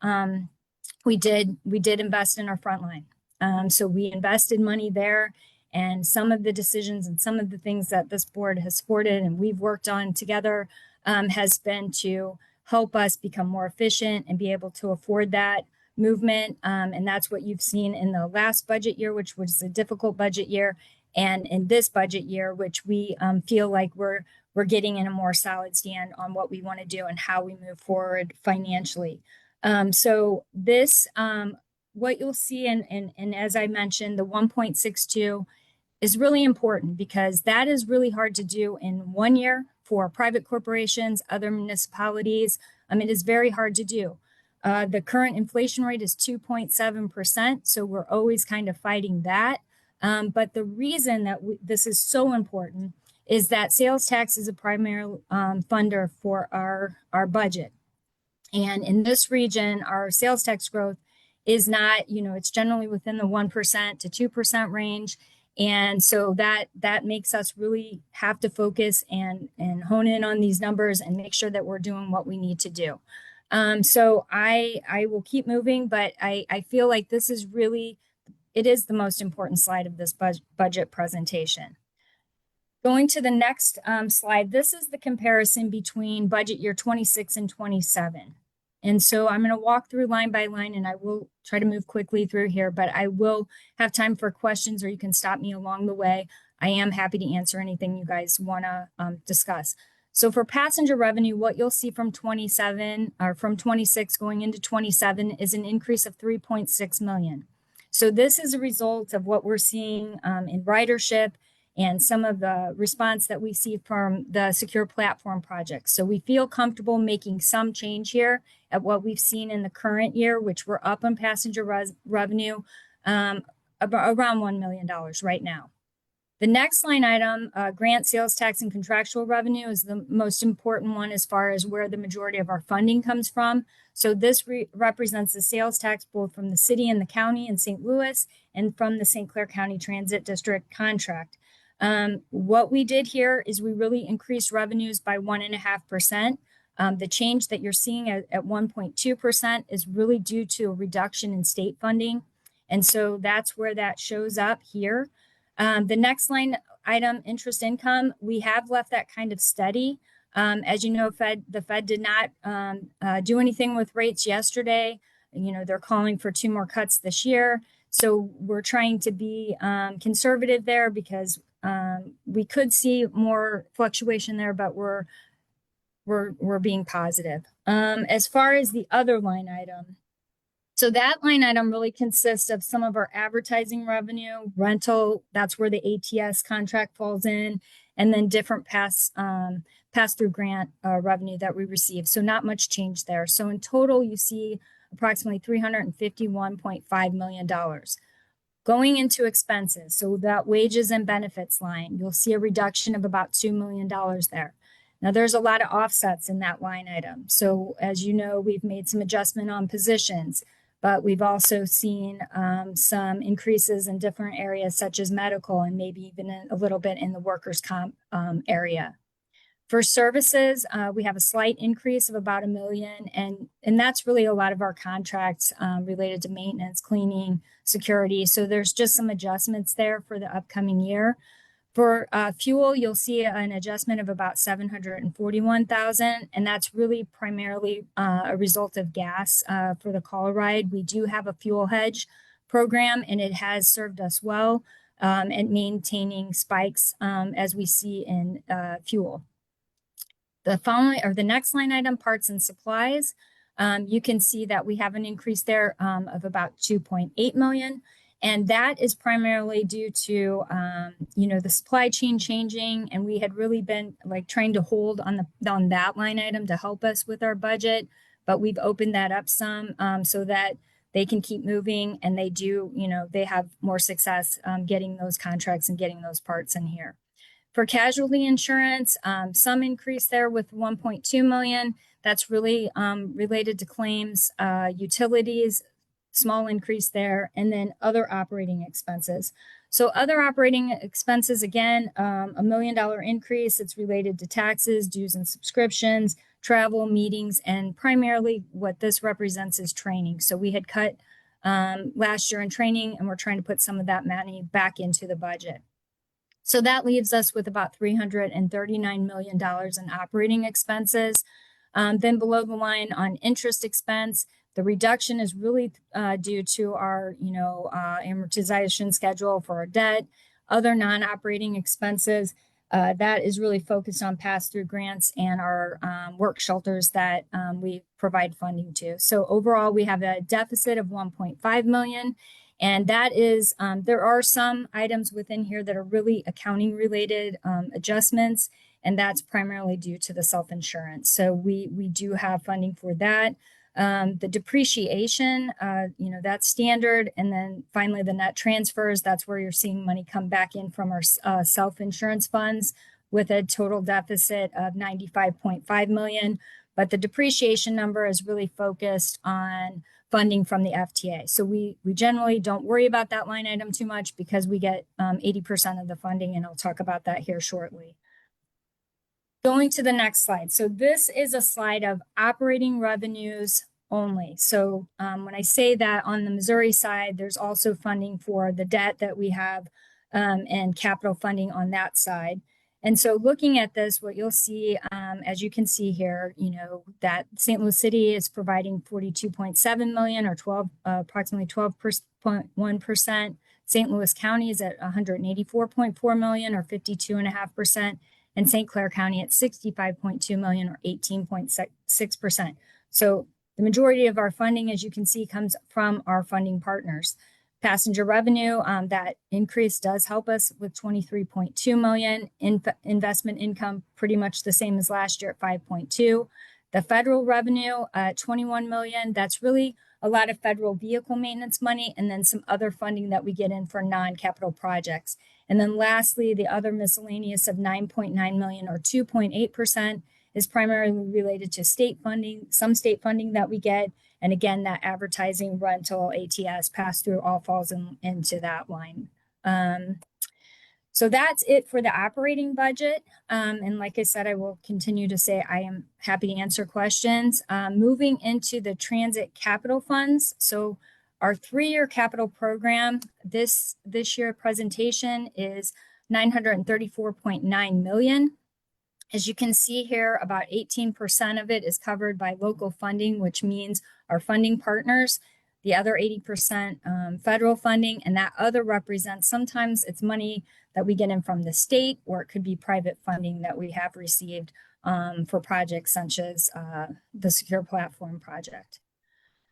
G: we did invest in our frontline. So we invested money there, and some of the decisions and some of the things that this board has supported and we've worked on together has been to help us become more efficient and be able to afford that movement. And that's what you've seen in the last budget year, which was a difficult budget year, and in this budget year, which we feel like we're getting in a more solid stand on what we want to do and how we move forward financially. So this, what you'll see, and as I mentioned, the 1.62 is really important because that is really hard to do in 1 year for private corporations, other municipalities. It is very hard to do. The current inflation rate is 2.7%, so we're always kind of fighting that. But the reason that this is so important is that sales tax is a primary funder for our budget. And in this region, our sales tax growth is not, it's generally within the 1% to 2% range. And so that makes us really have to focus and hone in on these numbers and make sure that we're doing what we need to do. So I will keep moving, but I feel like this is really, it is the most important slide of this budget presentation. Going to the next slide, this is the comparison between budget year 26 and 27. And so I'm going to walk through line by line, and I will try to move quickly through here, but I will have time for questions, or you can stop me along the way. I am happy to answer anything you guys want to discuss. So for passenger revenue, what you'll see from 27 or from 26 going into 27 is an increase of 3.6 million. So this is a result of what we're seeing in ridership and some of the response that we see from the secure platform project. So we feel comfortable making some change here at what we've seen in the current year, which we're up on passenger revenue around $1 million right now. The next line item, grant sales tax and contractual revenue, is the most important one as far as where the majority of our funding comes from. So this represents the sales tax both from the city and the county in St. Louis and from the St. Clair County Transit District contract. What we did here is we really increased revenues by 1.5%. The change that you're seeing at 1.2% is really due to a reduction in state funding. And so that's where that shows up here. The next line item, interest income, we have left that kind of steady. As you know, the Fed did not do anything with rates yesterday. They're calling for 2 more cuts this year. So we're trying to be conservative there because we could see more fluctuation there, but we're being positive. As far as the other line item, so that line item really consists of some of our advertising revenue, rental, that's where the ATS contract falls in, and then different pass-through grant revenue that we receive. So not much change there. So in total, you see approximately $351.5 million. Going into expenses, so that wages and benefits line, you'll see a reduction of about $2 million there. Now, there's a lot of offsets in that line item. So as you know, we've made some adjustment on positions, but we've also seen some increases in different areas such as medical and maybe even a little bit in the workers' comp area. For services, we have a slight increase of about $1 million, and that's really a lot of our contracts related to maintenance, cleaning, security. So there's just some adjustments there for the upcoming year. For fuel, you'll see an adjustment of about $741,000, and that's really primarily a result of gas for the call ride. We do have a fuel hedge program, and it has served us well at maintaining spikes as we see in fuel. The next line item, parts and supplies, you can see that we have an increase there of about $2.8 million. And that is primarily due to, the supply chain changing. And we had really been like trying to hold on that line item to help us with our budget. But we've opened that up some so that they can keep moving, and they do, they have more success getting those contracts and getting those parts in here. For casualty insurance, some increase there with 1.2 million. That's really related to claims, utilities, small increase there, and then other operating expenses. So other operating expenses, again, $1 million increase. It's related to taxes, dues and subscriptions, travel, meetings, and primarily what this represents is training. So we had cut last year in training, and we're trying to put some of that money back into the budget. So that leaves us with about $339 million in operating expenses. Then below the line on interest expense, the reduction is really due to our, amortization schedule for our debt, other non-operating expenses. That is really focused on pass-through grants and our work shelters that we provide funding to. So overall, we have a deficit of 1.5 million. And that is, there are some items within here that are really accounting related adjustments, and that's primarily due to the self-insurance. So we do have funding for that. The depreciation, that's standard. And then finally, the net transfers, that's where you're seeing money come back in from our self-insurance funds with a total deficit of 95.5 million. But the depreciation number is really focused on funding from the FTA. So we generally don't worry about that line item too much because we get 80% of the funding, and I'll talk about that here shortly. Going to the next slide. So this is a slide of operating revenues only. So when I say that on the Missouri side, there's also funding for the debt that we have and capital funding on that side. And so looking at this, what you'll see, as you can see here, that St. Louis City is providing 42.7 million or approximately 12.1%. St. Louis County is at 184.4 million or 52.5%. And St. Clair County at 65.2 million or 18.6%. So the majority of our funding, as you can see, comes from our funding partners. Passenger revenue, that increase does help us with 23.2 million. Investment income, pretty much the same as last year at 5.2. The federal revenue, 21 million. That's really a lot of federal vehicle maintenance money, and then some other funding that we get in for non-capital projects. And then lastly, the other miscellaneous of 9.9 million or 2.8% is primarily related to state funding, some state funding that we get. And again, that advertising, rental, ATS, pass through all falls into that line. So that's it for the operating budget. And like I said, I will continue to say I am happy to answer questions. Moving into the transit capital funds. So our 3-year capital program, this year presentation is 934.9 million. As you can see here, about 18% of it is covered by local funding, which means our funding partners. The other 80% federal funding, and that other represents sometimes it's money that we get in from the state, or it could be private funding that we have received for projects such as the Secure Platform project.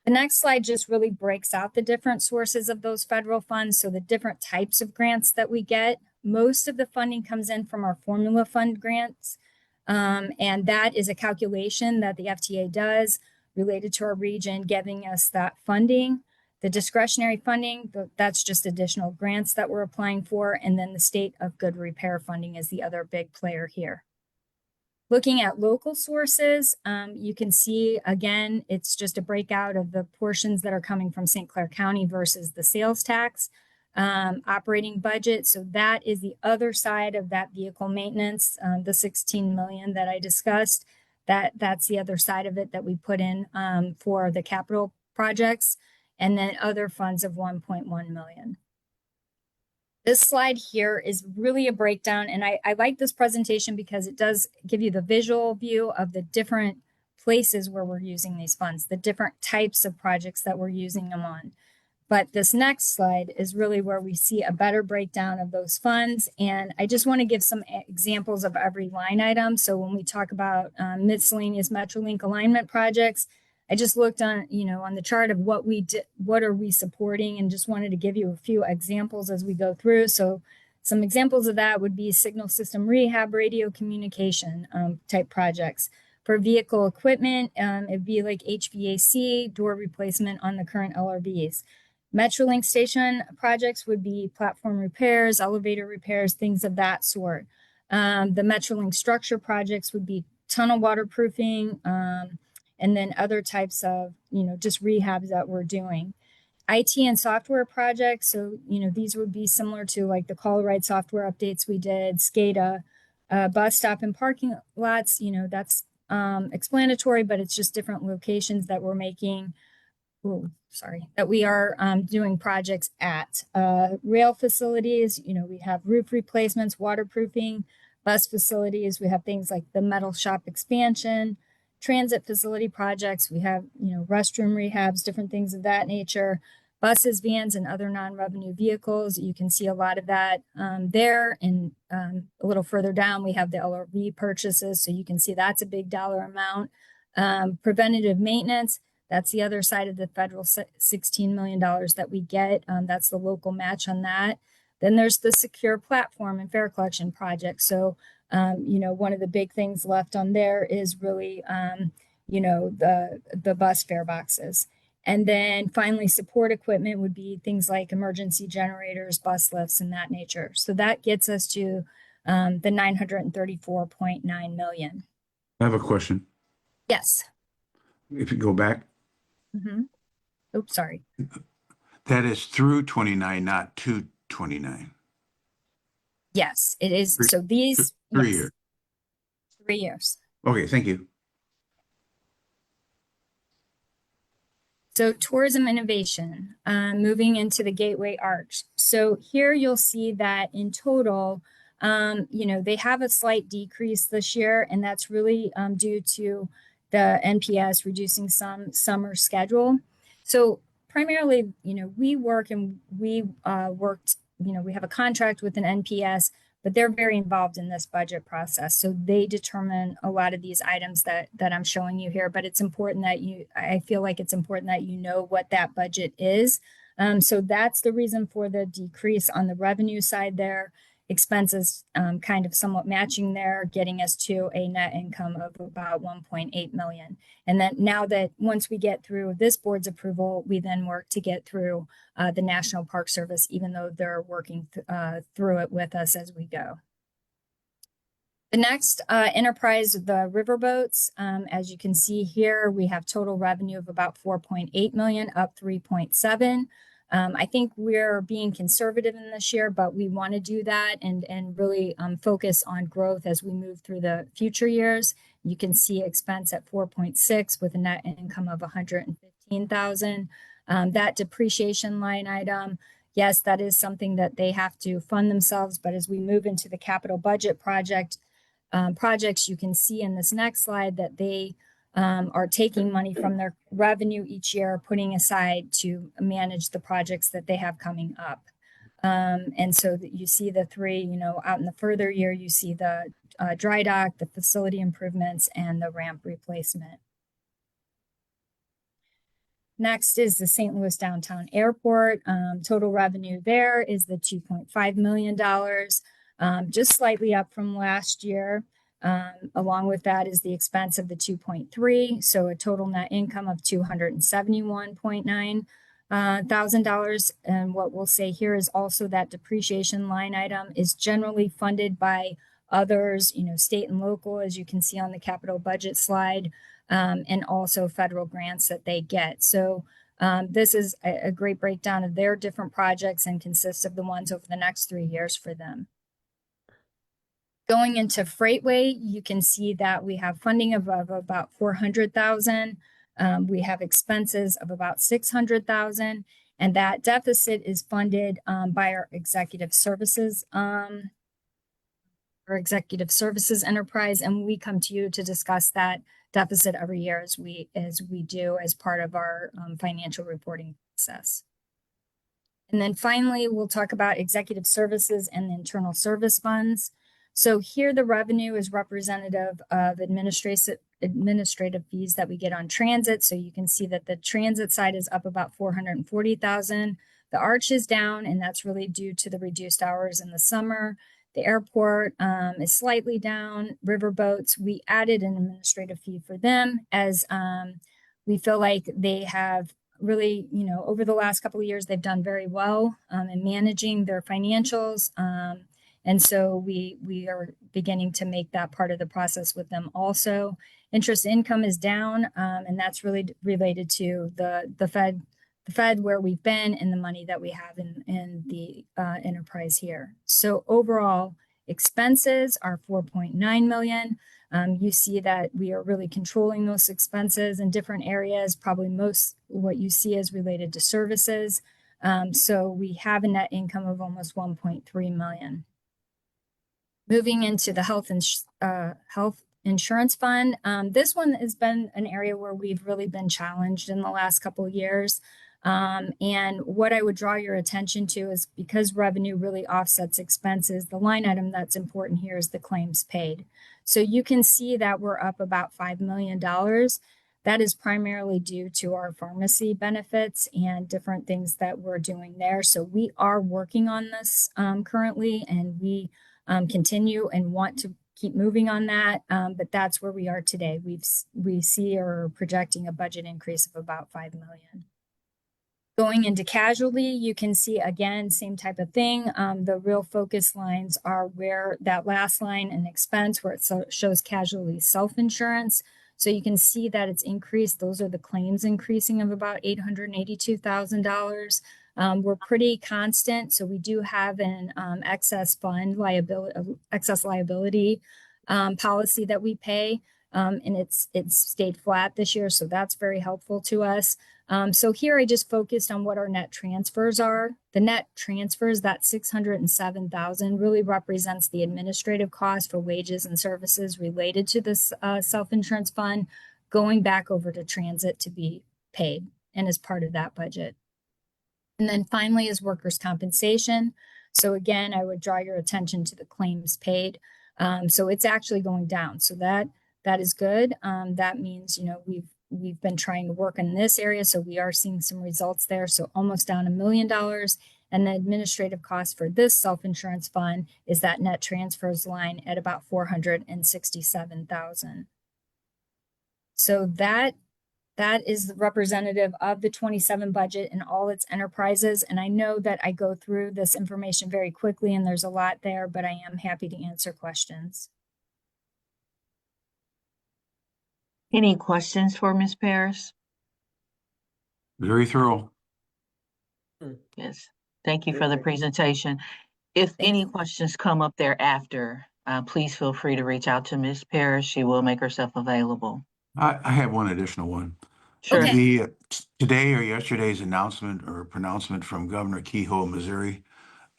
G: The next slide just really breaks out the different sources of those federal funds, so the different types of grants that we get. Most of the funding comes in from our formula fund grants, and that is a calculation that the FTA does related to our region, giving us that funding. The discretionary funding, that's just additional grants that we're applying for. And then the state of good repair funding is the other big player here. Looking at local sources, you can see, again, it's just a breakout of the portions that are coming from St. Clair County versus the sales tax operating budget. So that is the other side of that vehicle maintenance, the 16 million that I discussed. That's the other side of it that we put in for the capital projects, and then other funds of 1.1 million. This slide here is really a breakdown, and I like this presentation because it does give you the visual view of the different places where we're using these funds, the different types of projects that we're using them on. But this next slide is really where we see a better breakdown of those funds. And I just want to give some examples of every line item. So when we talk about miscellaneous Metrolink alignment projects, I just looked on, on the chart of what we did, what are we supporting, and just wanted to give you a few examples as we go through. So some examples of that would be signal system rehab, radio communication type projects. For vehicle equipment, it'd be like HVAC, door replacement on the current LRVs. Metrolink station projects would be platform repairs, elevator repairs, things of that sort. The Metrolink structure projects would be tunnel waterproofing, and then other types of, just rehabs that we're doing. IT and software projects. So, these would be similar to like the call ride software updates we did, SCADA, bus stop and parking lots, that's explanatory, but it's just different locations that we're making. That we are doing projects at. Rail facilities, we have roof replacements, waterproofing. Bus facilities, we have things like the metal shop expansion. Transit facility projects, we have, restroom rehabs, different things of that nature. Buses, vans, and other non-revenue vehicles. You can see a lot of that there. And a little further down, we have the LRV purchases. So you can see that's a big dollar amount. Preventative maintenance, that's the other side of the federal $16 million that we get. That's the local match on that. Then there's the secure platform and fare collection project. So, one of the big things left on there is really, the bus fare boxes. And then finally, support equipment would be things like emergency generators, bus lifts, and that nature. So that gets us to the $934.9 million.
J: I have a question.
G: Yes.
J: If you go back,
G: Oops, sorry.
J: that is through 29, not to 29.
G: Yes, it is. So these
J: 3
G: yes,
J: years.
G: 3 years.
J: Okay, thank you.
G: So tourism innovation, moving into the Gateway Arch. So here you'll see that in total, they have a slight decrease this year, and that's really due to the NPS reducing some summer schedule. So primarily, we work and we worked, we have a contract with an NPS, but they're very involved in this budget process. So they determine a lot of these items that I'm showing you here, but it's important that I feel like it's important that you know what that budget is. So that's the reason for the decrease on the revenue side there. Expenses kind of somewhat matching there, getting us to a net income of about 1.8 million. And then now that once we get through this board's approval, we then work to get through the National Park Service, even though they're working through it with us as we go. The next enterprise, the riverboats, as you can see here, we have total revenue of about 4.8 million, up 3.7. I think we're being conservative in this year, but we want to do that and really focus on growth as we move through the future years. You can see expense at 4.6 with a net income of 115,000. That depreciation line item, yes, that is something that they have to fund themselves. But as we move into the capital budget projects, you can see in this next slide that they are taking money from their revenue each year, putting aside to manage the projects that they have coming up. And so that you see the three, out in the further year, you see the dry dock, the facility improvements, and the ramp replacement. Next is the St. Louis Downtown Airport. Total revenue there is the $2.5 million, just slightly up from last year. Along with that is the expense of the 2.3, so a total net income of $271.9 $1,000. And what we'll say here is also that depreciation line item is generally funded by others, state and local, as you can see on the capital budget slide, and also federal grants that they get. So this is a great breakdown of their different projects and consists of the ones over the next 3 years for them. Going into Freightway, you can see that we have funding of about 400,000. We have expenses of about 600,000, and that deficit is funded by our executive services enterprise, and we come to you to discuss that deficit every year as we do as part of our financial reporting process. And then finally, we'll talk about executive services and the internal service funds. So here the revenue is representative of administrative administrative fees that we get on transit. So you can see that the transit side is up about 440,000. The arch is down, and that's really due to the reduced hours in the summer. The airport is slightly down. Riverboats, we added an administrative fee for them as we feel like they have really, over the last couple of years, they've done very well in managing their financials. And so we are beginning to make that part of the process with them also. Interest income is down, and that's really related to the Fed where we've been and the money that we have in the enterprise here. So overall, expenses are 4.9 million. You see that we are really controlling those expenses in different areas. Probably most what you see is related to services. So we have a net income of almost 1.3 million. Moving into the health insurance fund. This one has been an area where we've really been challenged in the last couple of years. And what I would draw your attention to is because revenue really offsets expenses, the line item that's important here is the claims paid. So you can see that we're up about $5 million. That is primarily due to our pharmacy benefits and different things that we're doing there. So we are working on this currently, and we continue and want to keep moving on that. But that's where we are today. We see or are projecting a budget increase of about $5 million. Going into casualty, you can see again, same type of thing. The real focus lines are where that last line in expense, where it shows casualty self-insurance. So you can see that it's increased. Those are the claims increasing of about $882,000. We're pretty constant. So we do have an excess liability policy that we pay. And it's stayed flat this year. So that's very helpful to us. So here I just focused on what our net transfers are. The net transfers, that 607,000 really represents the administrative cost for wages and services related to this self-insurance fund going back over to transit to be paid and as part of that budget. And then finally is workers' compensation. So again, I would draw your attention to the claims paid. So it's actually going down. So that is good. That means, we've been trying to work in this area, so we are seeing some results there. So almost down $1 million. And the administrative cost for this self-insurance fund is that net transfers line at about 467,000. So that is representative of the 27 budget and all its enterprises. And I know that I go through this information very quickly and there's a lot there, but I am happy to answer questions.
D: Any questions for Ms. Paris?
J: Very thorough.
D: Yes. Thank you for the presentation. If any questions come up thereafter, please feel free to reach out to Ms. Paris. She will make herself available.
J: I have one additional one.
D: Sure.
G: Okay.
J: Today or yesterday's announcement or pronouncement from Governor Kehoe of Missouri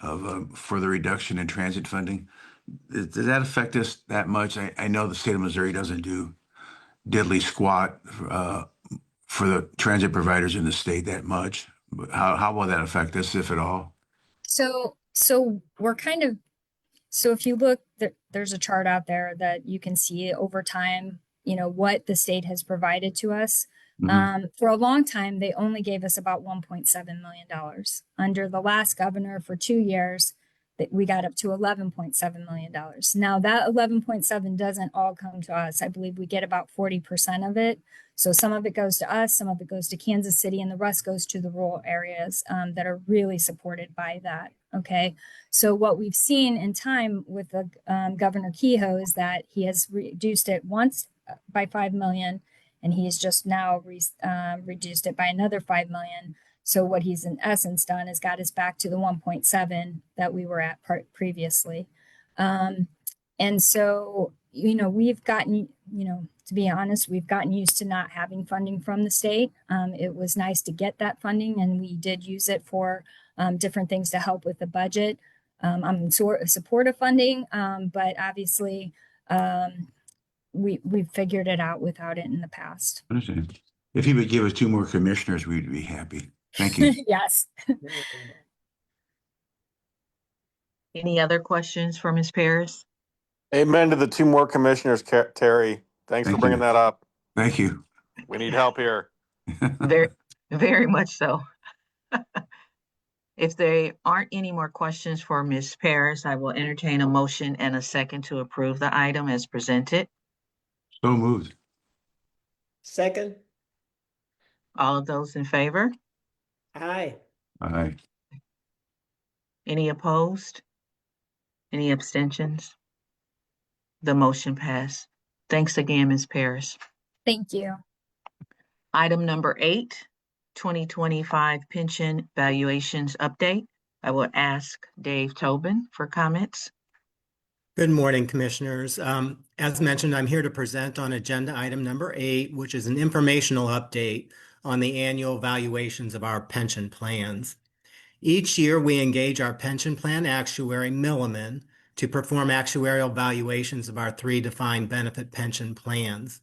J: of further reduction in transit funding, does that affect us that much? I know the state of Missouri doesn't do diddly squat for the transit providers in the state that much. But how will that affect us, if at all?
G: So we're so if you look, there's a chart out there that you can see over time, what the state has provided to us. For a long time, they only gave us about $1.7 million. Under the last governor for 2 years, that we got up to $11.7 million. Now that 11.7 doesn't all come to us. I believe we get about 40% of it. So some of it goes to us, some of it goes to Kansas City, and the rest goes to the rural areas that are really supported by that. Okay. So what we've seen in time with the Governor Kehoe is that he has reduced it once by 5 million, and he's just now reduced it by another 5 million. So what he's in essence done is got us back to the 1.7 that we were at previously. And so, we've gotten, to be honest, we've gotten used to not having funding from the state. It was nice to get that funding, and we did use it for different things to help with the budget. I'm in support of funding, but obviously we've figured it out without it in the past.
J: Understand. If he would give us 2 more commissioners, we'd be happy. Thank you.
G: Yes.
D: Any other questions for Ms. Paris?
K: Amen to the 2 more commissioners, Terry. Thanks
J: Thank
K: for bringing
J: you.
K: that up.
J: Thank you.
K: We need help here.
D: Very, very much so. If there aren't any more questions for Ms. Paris, I will entertain a motion and a second to approve the item as presented.
J: So moved.
B: Second?
D: All of those in favor?
B: Aye.
J: Aye.
D: Any opposed? Any abstentions? The motion passed. Thanks again, Ms. Paris.
G: Thank you.
D: Item number 8, 2025 pension valuations update. I will ask Dave Tobin for comments.
L: Good morning, Commissioners. As mentioned, I'm here to present on agenda item number 8, which is an informational update on the annual valuations of our pension plans. Each year, we engage our pension plan actuary, Milliman, to perform actuarial valuations of our 3 defined benefit pension plans.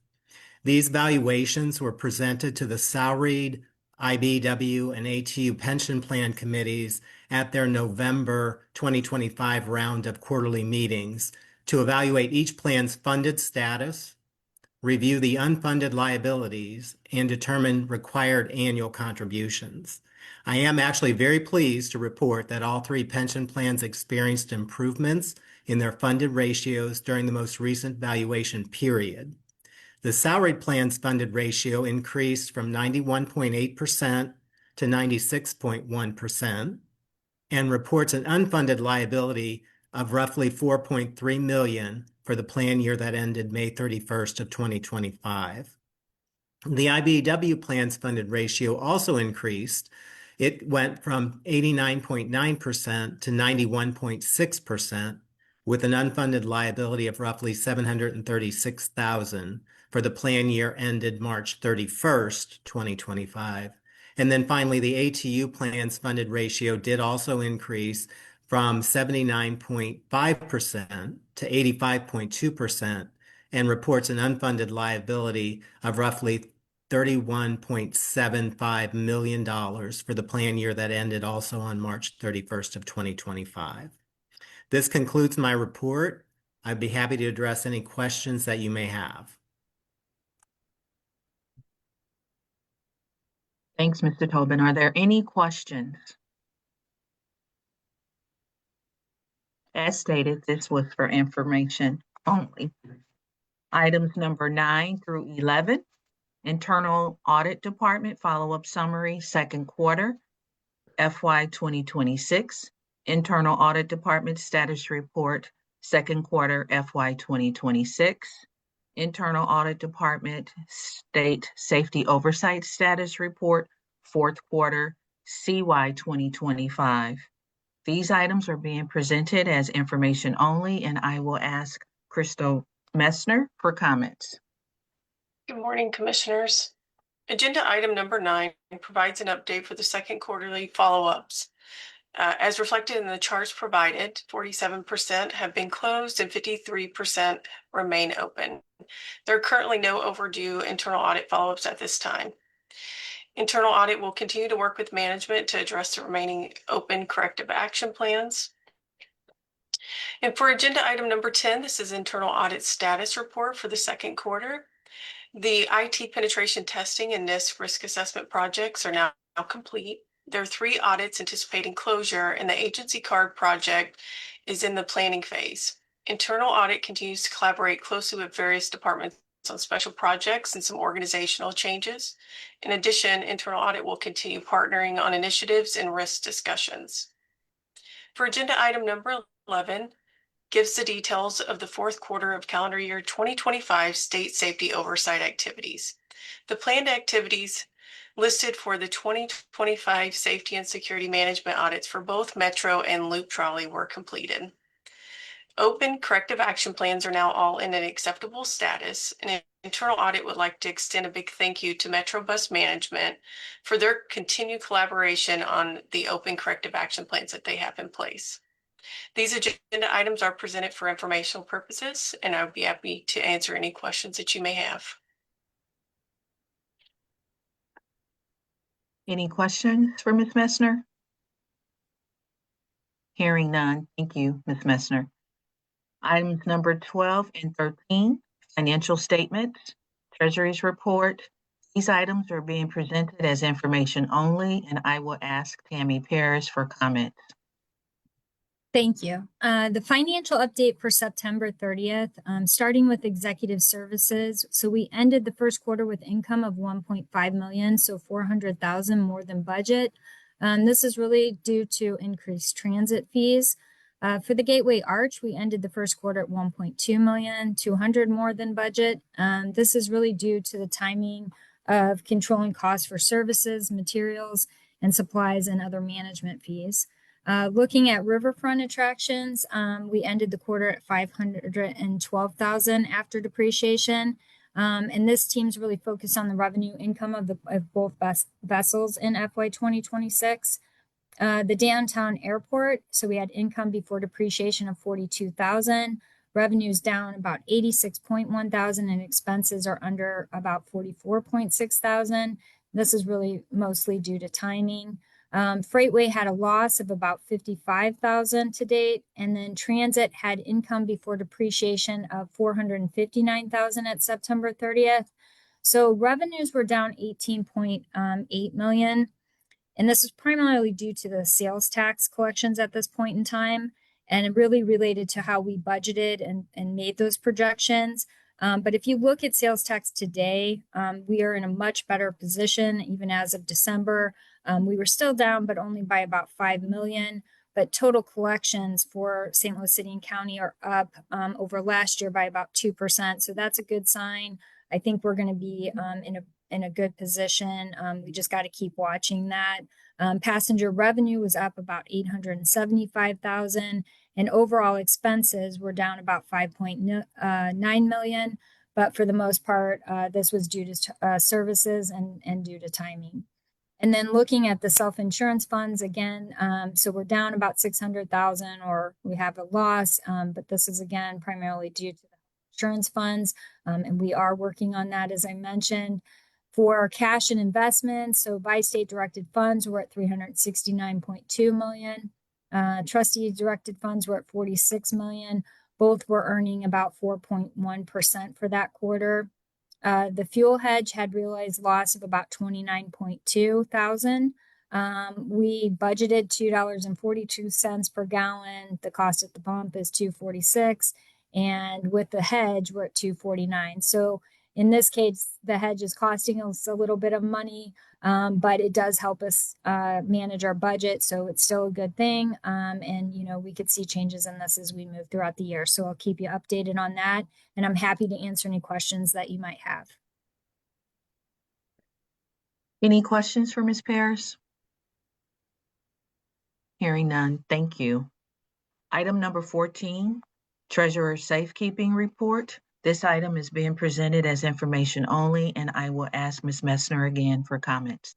L: These valuations were presented to the salaried IBEW and ATU pension plan committees at their November 2025 round of quarterly meetings to evaluate each plan's funded status, review the unfunded liabilities, and determine required annual contributions. I am actually very pleased to report that all 3 pension plans experienced improvements in their funded ratios during the most recent valuation period. The salaried plan's funded ratio increased from 91.8% to 96.1% and reports an unfunded liability of roughly $4.3 million for the plan year that ended May 31st of 2025. The IBEW plan's funded ratio also increased. It went from 89.9% to 91.6%, with an unfunded liability of roughly $736,000 for the plan year ended March 31st, 2025. And then finally, the ATU plan's funded ratio did also increase from 79.5% to 85.2% and reports an unfunded liability of roughly $31.75 million for the plan year that ended also on March 31st of 2025. This concludes my report. I'd be happy to address any questions that you may have.
D: Thanks, Mr. Tobin. Are there any questions? As stated, this was for information only. Items number 9 through 11, Internal Audit Department Follow-up Summary, Second Quarter, FY 2026. Internal Audit Department Status Report, Second Quarter, FY 2026. Internal Audit Department State Safety Oversight Status Report, Fourth Quarter, CY 2025. These items are being presented as information only, and I will ask Crystal Messner for comments.
M: Good morning, Commissioners. Agenda item number 9 provides an update for the second quarterly follow-ups. As reflected in the charts provided, 47% have been closed and 53% remain open. There are currently no overdue internal audit follow-ups at this time. Internal audit will continue to work with management to address the remaining open corrective action plans. And for agenda item number 10, this is internal audit status report for the second quarter. The IT penetration testing and NIST risk assessment projects are now complete. There are 3 audits anticipating closure, and the agency card project is in the planning phase. Internal audit continues to collaborate closely with various departments on special projects and some organizational changes. In addition, internal audit will continue partnering on initiatives and risk discussions. For agenda item number 11, gives the details of the fourth quarter of calendar year 2025 state safety oversight activities. The planned activities listed for the 2025 safety and security management audits for both Metro and Loop Trolley were completed. Open corrective action plans are now all in an acceptable status, and internal audit would like to extend a big thank you to Metro Bus Management for their continued collaboration on the open corrective action plans that they have in place. These agenda items are presented for informational purposes, and I would be happy to answer any questions that you may have.
D: Any questions for Ms. Messner? Hearing none. Thank you, Ms. Messner. Items number 12 and 13, financial statements, treasury's report. These items are being presented as information only, and I will ask Tammy Paris for comments.
G: Thank you. The financial update for September 30th, starting with executive services. So we ended the first quarter with income of 1.5 million, so 400,000 more than budget. This is really due to increased transit fees. For the Gateway Arch, we ended the first quarter at 1.2 million, 200 more than budget. This is really due to the timing of controlling costs for services, materials, and supplies and other management fees. Looking at riverfront attractions, we ended the quarter at 512,000 after depreciation. And this team's really focused on the revenue income of both vessels in FY 2026. The downtown airport, so we had income before depreciation of 42,000. Revenues down about 86.1 thousand, and expenses are under about 44.6 thousand. This is really mostly due to timing. Freightway had a loss of about 55,000 to date, and then transit had income before depreciation of 459,000 at September 30th. So revenues were down 18.8 million, and this is primarily due to the sales tax collections at this point in time, and it really related to how we budgeted and made those projections. But if you look at sales tax today, we are in a much better position, even as of December. We were still down, but only by about 5 million. But total collections for St. Louis City and County are up over last year by about 2%. So that's a good sign. I think we're going to be in a good position. We just got to keep watching that. Passenger revenue was up about 875,000, and overall expenses were down about 5.9 million. But for the most part, this was due to services and due to timing. And then looking at the self-insurance funds again, so we're down about 600,000, or we have a loss, but this is again primarily due to the insurance funds, and we are working on that, as I mentioned. For cash and investments, so by state directed funds, we're at 369.2 million. Trustee directed funds were at 46 million. Both were earning about 4.1% for that quarter. The fuel hedge had realized loss of about 29.2 thousand. We budgeted $2.42 per gallon. The cost at the pump is $2.46, and with the hedge, we're at $2.49. So in this case, the hedge is costing us a little bit of money, but it does help us manage our budget. So it's still a good thing. And, you know, we could see changes in this as we move throughout the year. So I'll keep you updated on that. And I'm happy to answer any questions that you might have.
D: Any questions for Ms. Paris? Hearing none, thank you. Item number 14, Treasurer Safekeeping Report. This item is being presented as information only, and I will ask Ms. Messner again for comments.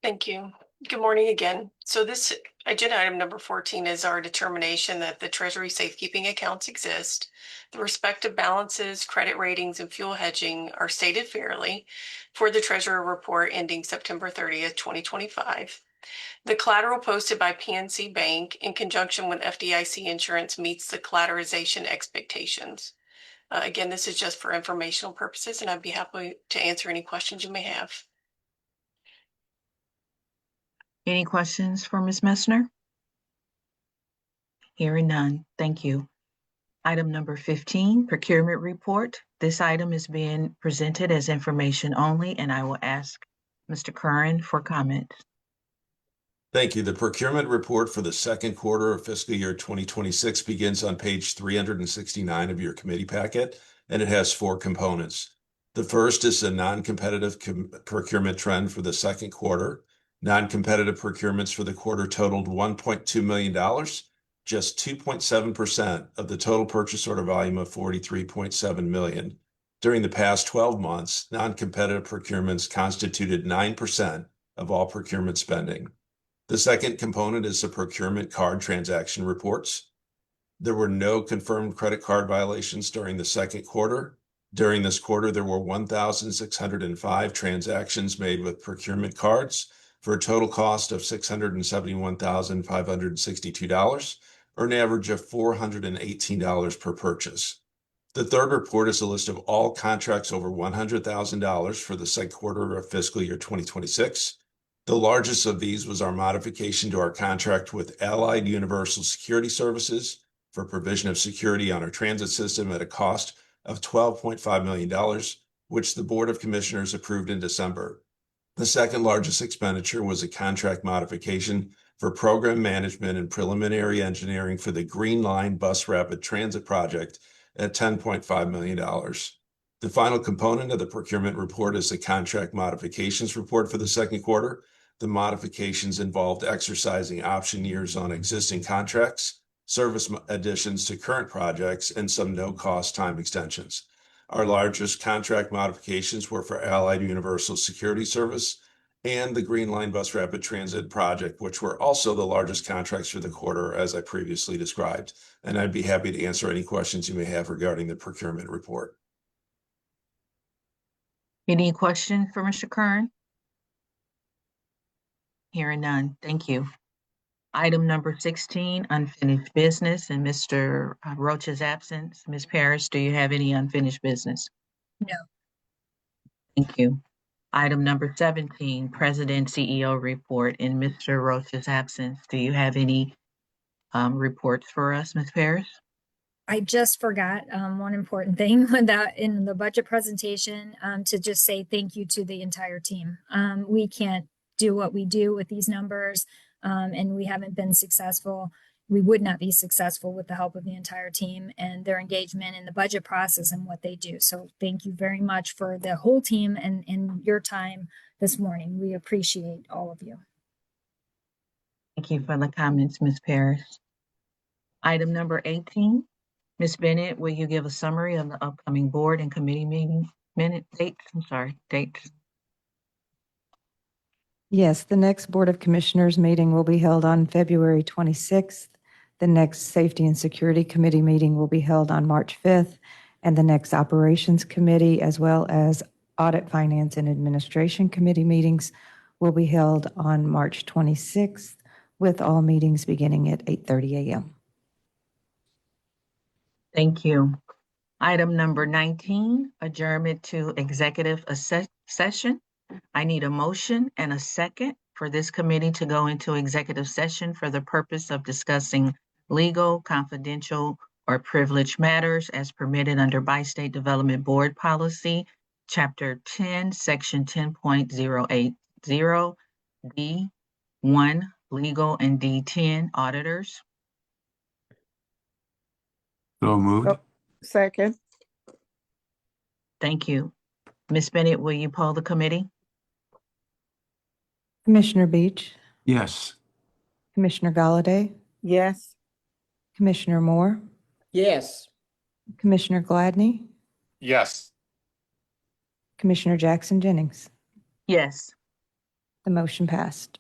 M: Thank you. Good morning again. So this agenda item number 14 is our determination that the Treasury safekeeping accounts exist. The respective balances, credit ratings, and fuel hedging are stated fairly for the Treasurer report ending September 30th, 2025. The collateral posted by PNC Bank in conjunction with FDIC insurance meets the collateralization expectations. Again, this is just for informational purposes, and I'd be happy to answer any questions you may have.
D: Any questions for Ms. Messner? Hearing none, thank you. Item number 15, Procurement Report. This item is being presented as information only, and I will ask Mr. Curran for comments.
F: Thank you. The procurement report for the second quarter of fiscal year 2026 begins on page 369 of your committee packet, and it has 4 components. The first is the non-competitive procurement trend for the second quarter. Non-competitive procurements for the quarter totaled $1.2 million, just 2.7% of the total purchase order volume of $43.7 million. During the past 12 months, non-competitive procurements constituted 9% of all procurement spending. The second component is the procurement card transaction reports. There were no confirmed credit card violations during the second quarter. During this quarter, there were 1,605 transactions made with procurement cards for a total cost of $671,562, or an average of $418 per purchase. The third report is a list of all contracts over $100,000 for the second quarter of fiscal year 2026. The largest of these was our modification to our contract with Allied Universal Security Services for provision of security on our transit system at a cost of $12.5 million, which the Board of Commissioners approved in December. The second largest expenditure was a contract modification for program management and preliminary engineering for the Green Line Bus Rapid Transit Project at $10.5 million. The final component of the procurement report is the contract modifications report for the second quarter. The modifications involved exercising option years on existing contracts, service additions to current projects, and some no-cost time extensions. Our largest contract modifications were for Allied Universal Security Service and the Green Line Bus Rapid Transit Project, which were also the largest contracts for the quarter, as I previously described. And I'd be happy to answer any questions you may have regarding the procurement report.
D: Any questions for Mr. Kern? Hearing none, thank you. Item number 16, unfinished business, and Mr. Roach's absence. Ms. Parrish, do you have any unfinished business?
G: No.
D: Thank you. Item number 17, President CEO report. In Mr. Roach's absence, do you have any reports for us, Ms. Parrish?
G: I just forgot one important thing that in the budget presentation to just say thank you to the entire team. We can't do what we do with these numbers, and we haven't been successful. We would not be successful with the help of the entire team and their engagement in the budget process and what they do. So thank you very much for the whole team and your time this morning. We appreciate all of you.
D: Thank you for the comments, Ms. Parrish. Item number 18, Ms. Bennett, will you give a summary of the upcoming board and committee meeting dates?
C: Yes, the next Board of Commissioners meeting will be held on February 26th. The next Safety and Security Committee meeting will be held on March 5th, and the next Operations Committee, as well as Audit, Finance, and Administration Committee meetings will be held on March 26th, with all meetings beginning at 8:30 a.m.
D: Thank you. Item number 19, adjournment to executive session. I need a motion and a second for this committee to go into executive session for the purpose of discussing legal, confidential, or privileged matters as permitted under Bi-State Development Board Policy, Chapter 10, Section 10.080, D1, Legal, and D10, Auditors.
J: So moved.
E: Second.
D: Thank you. Ms. Bennett, will you poll the committee?
C: Commissioner Beach,
J: Yes.
C: Commissioner Galladay,
E: Yes.
C: Commissioner Moore,
B: Yes.
C: Commissioner Gladney,
K: Yes.
C: Commissioner Jackson Jennings.
D: Yes.
C: The motion passed.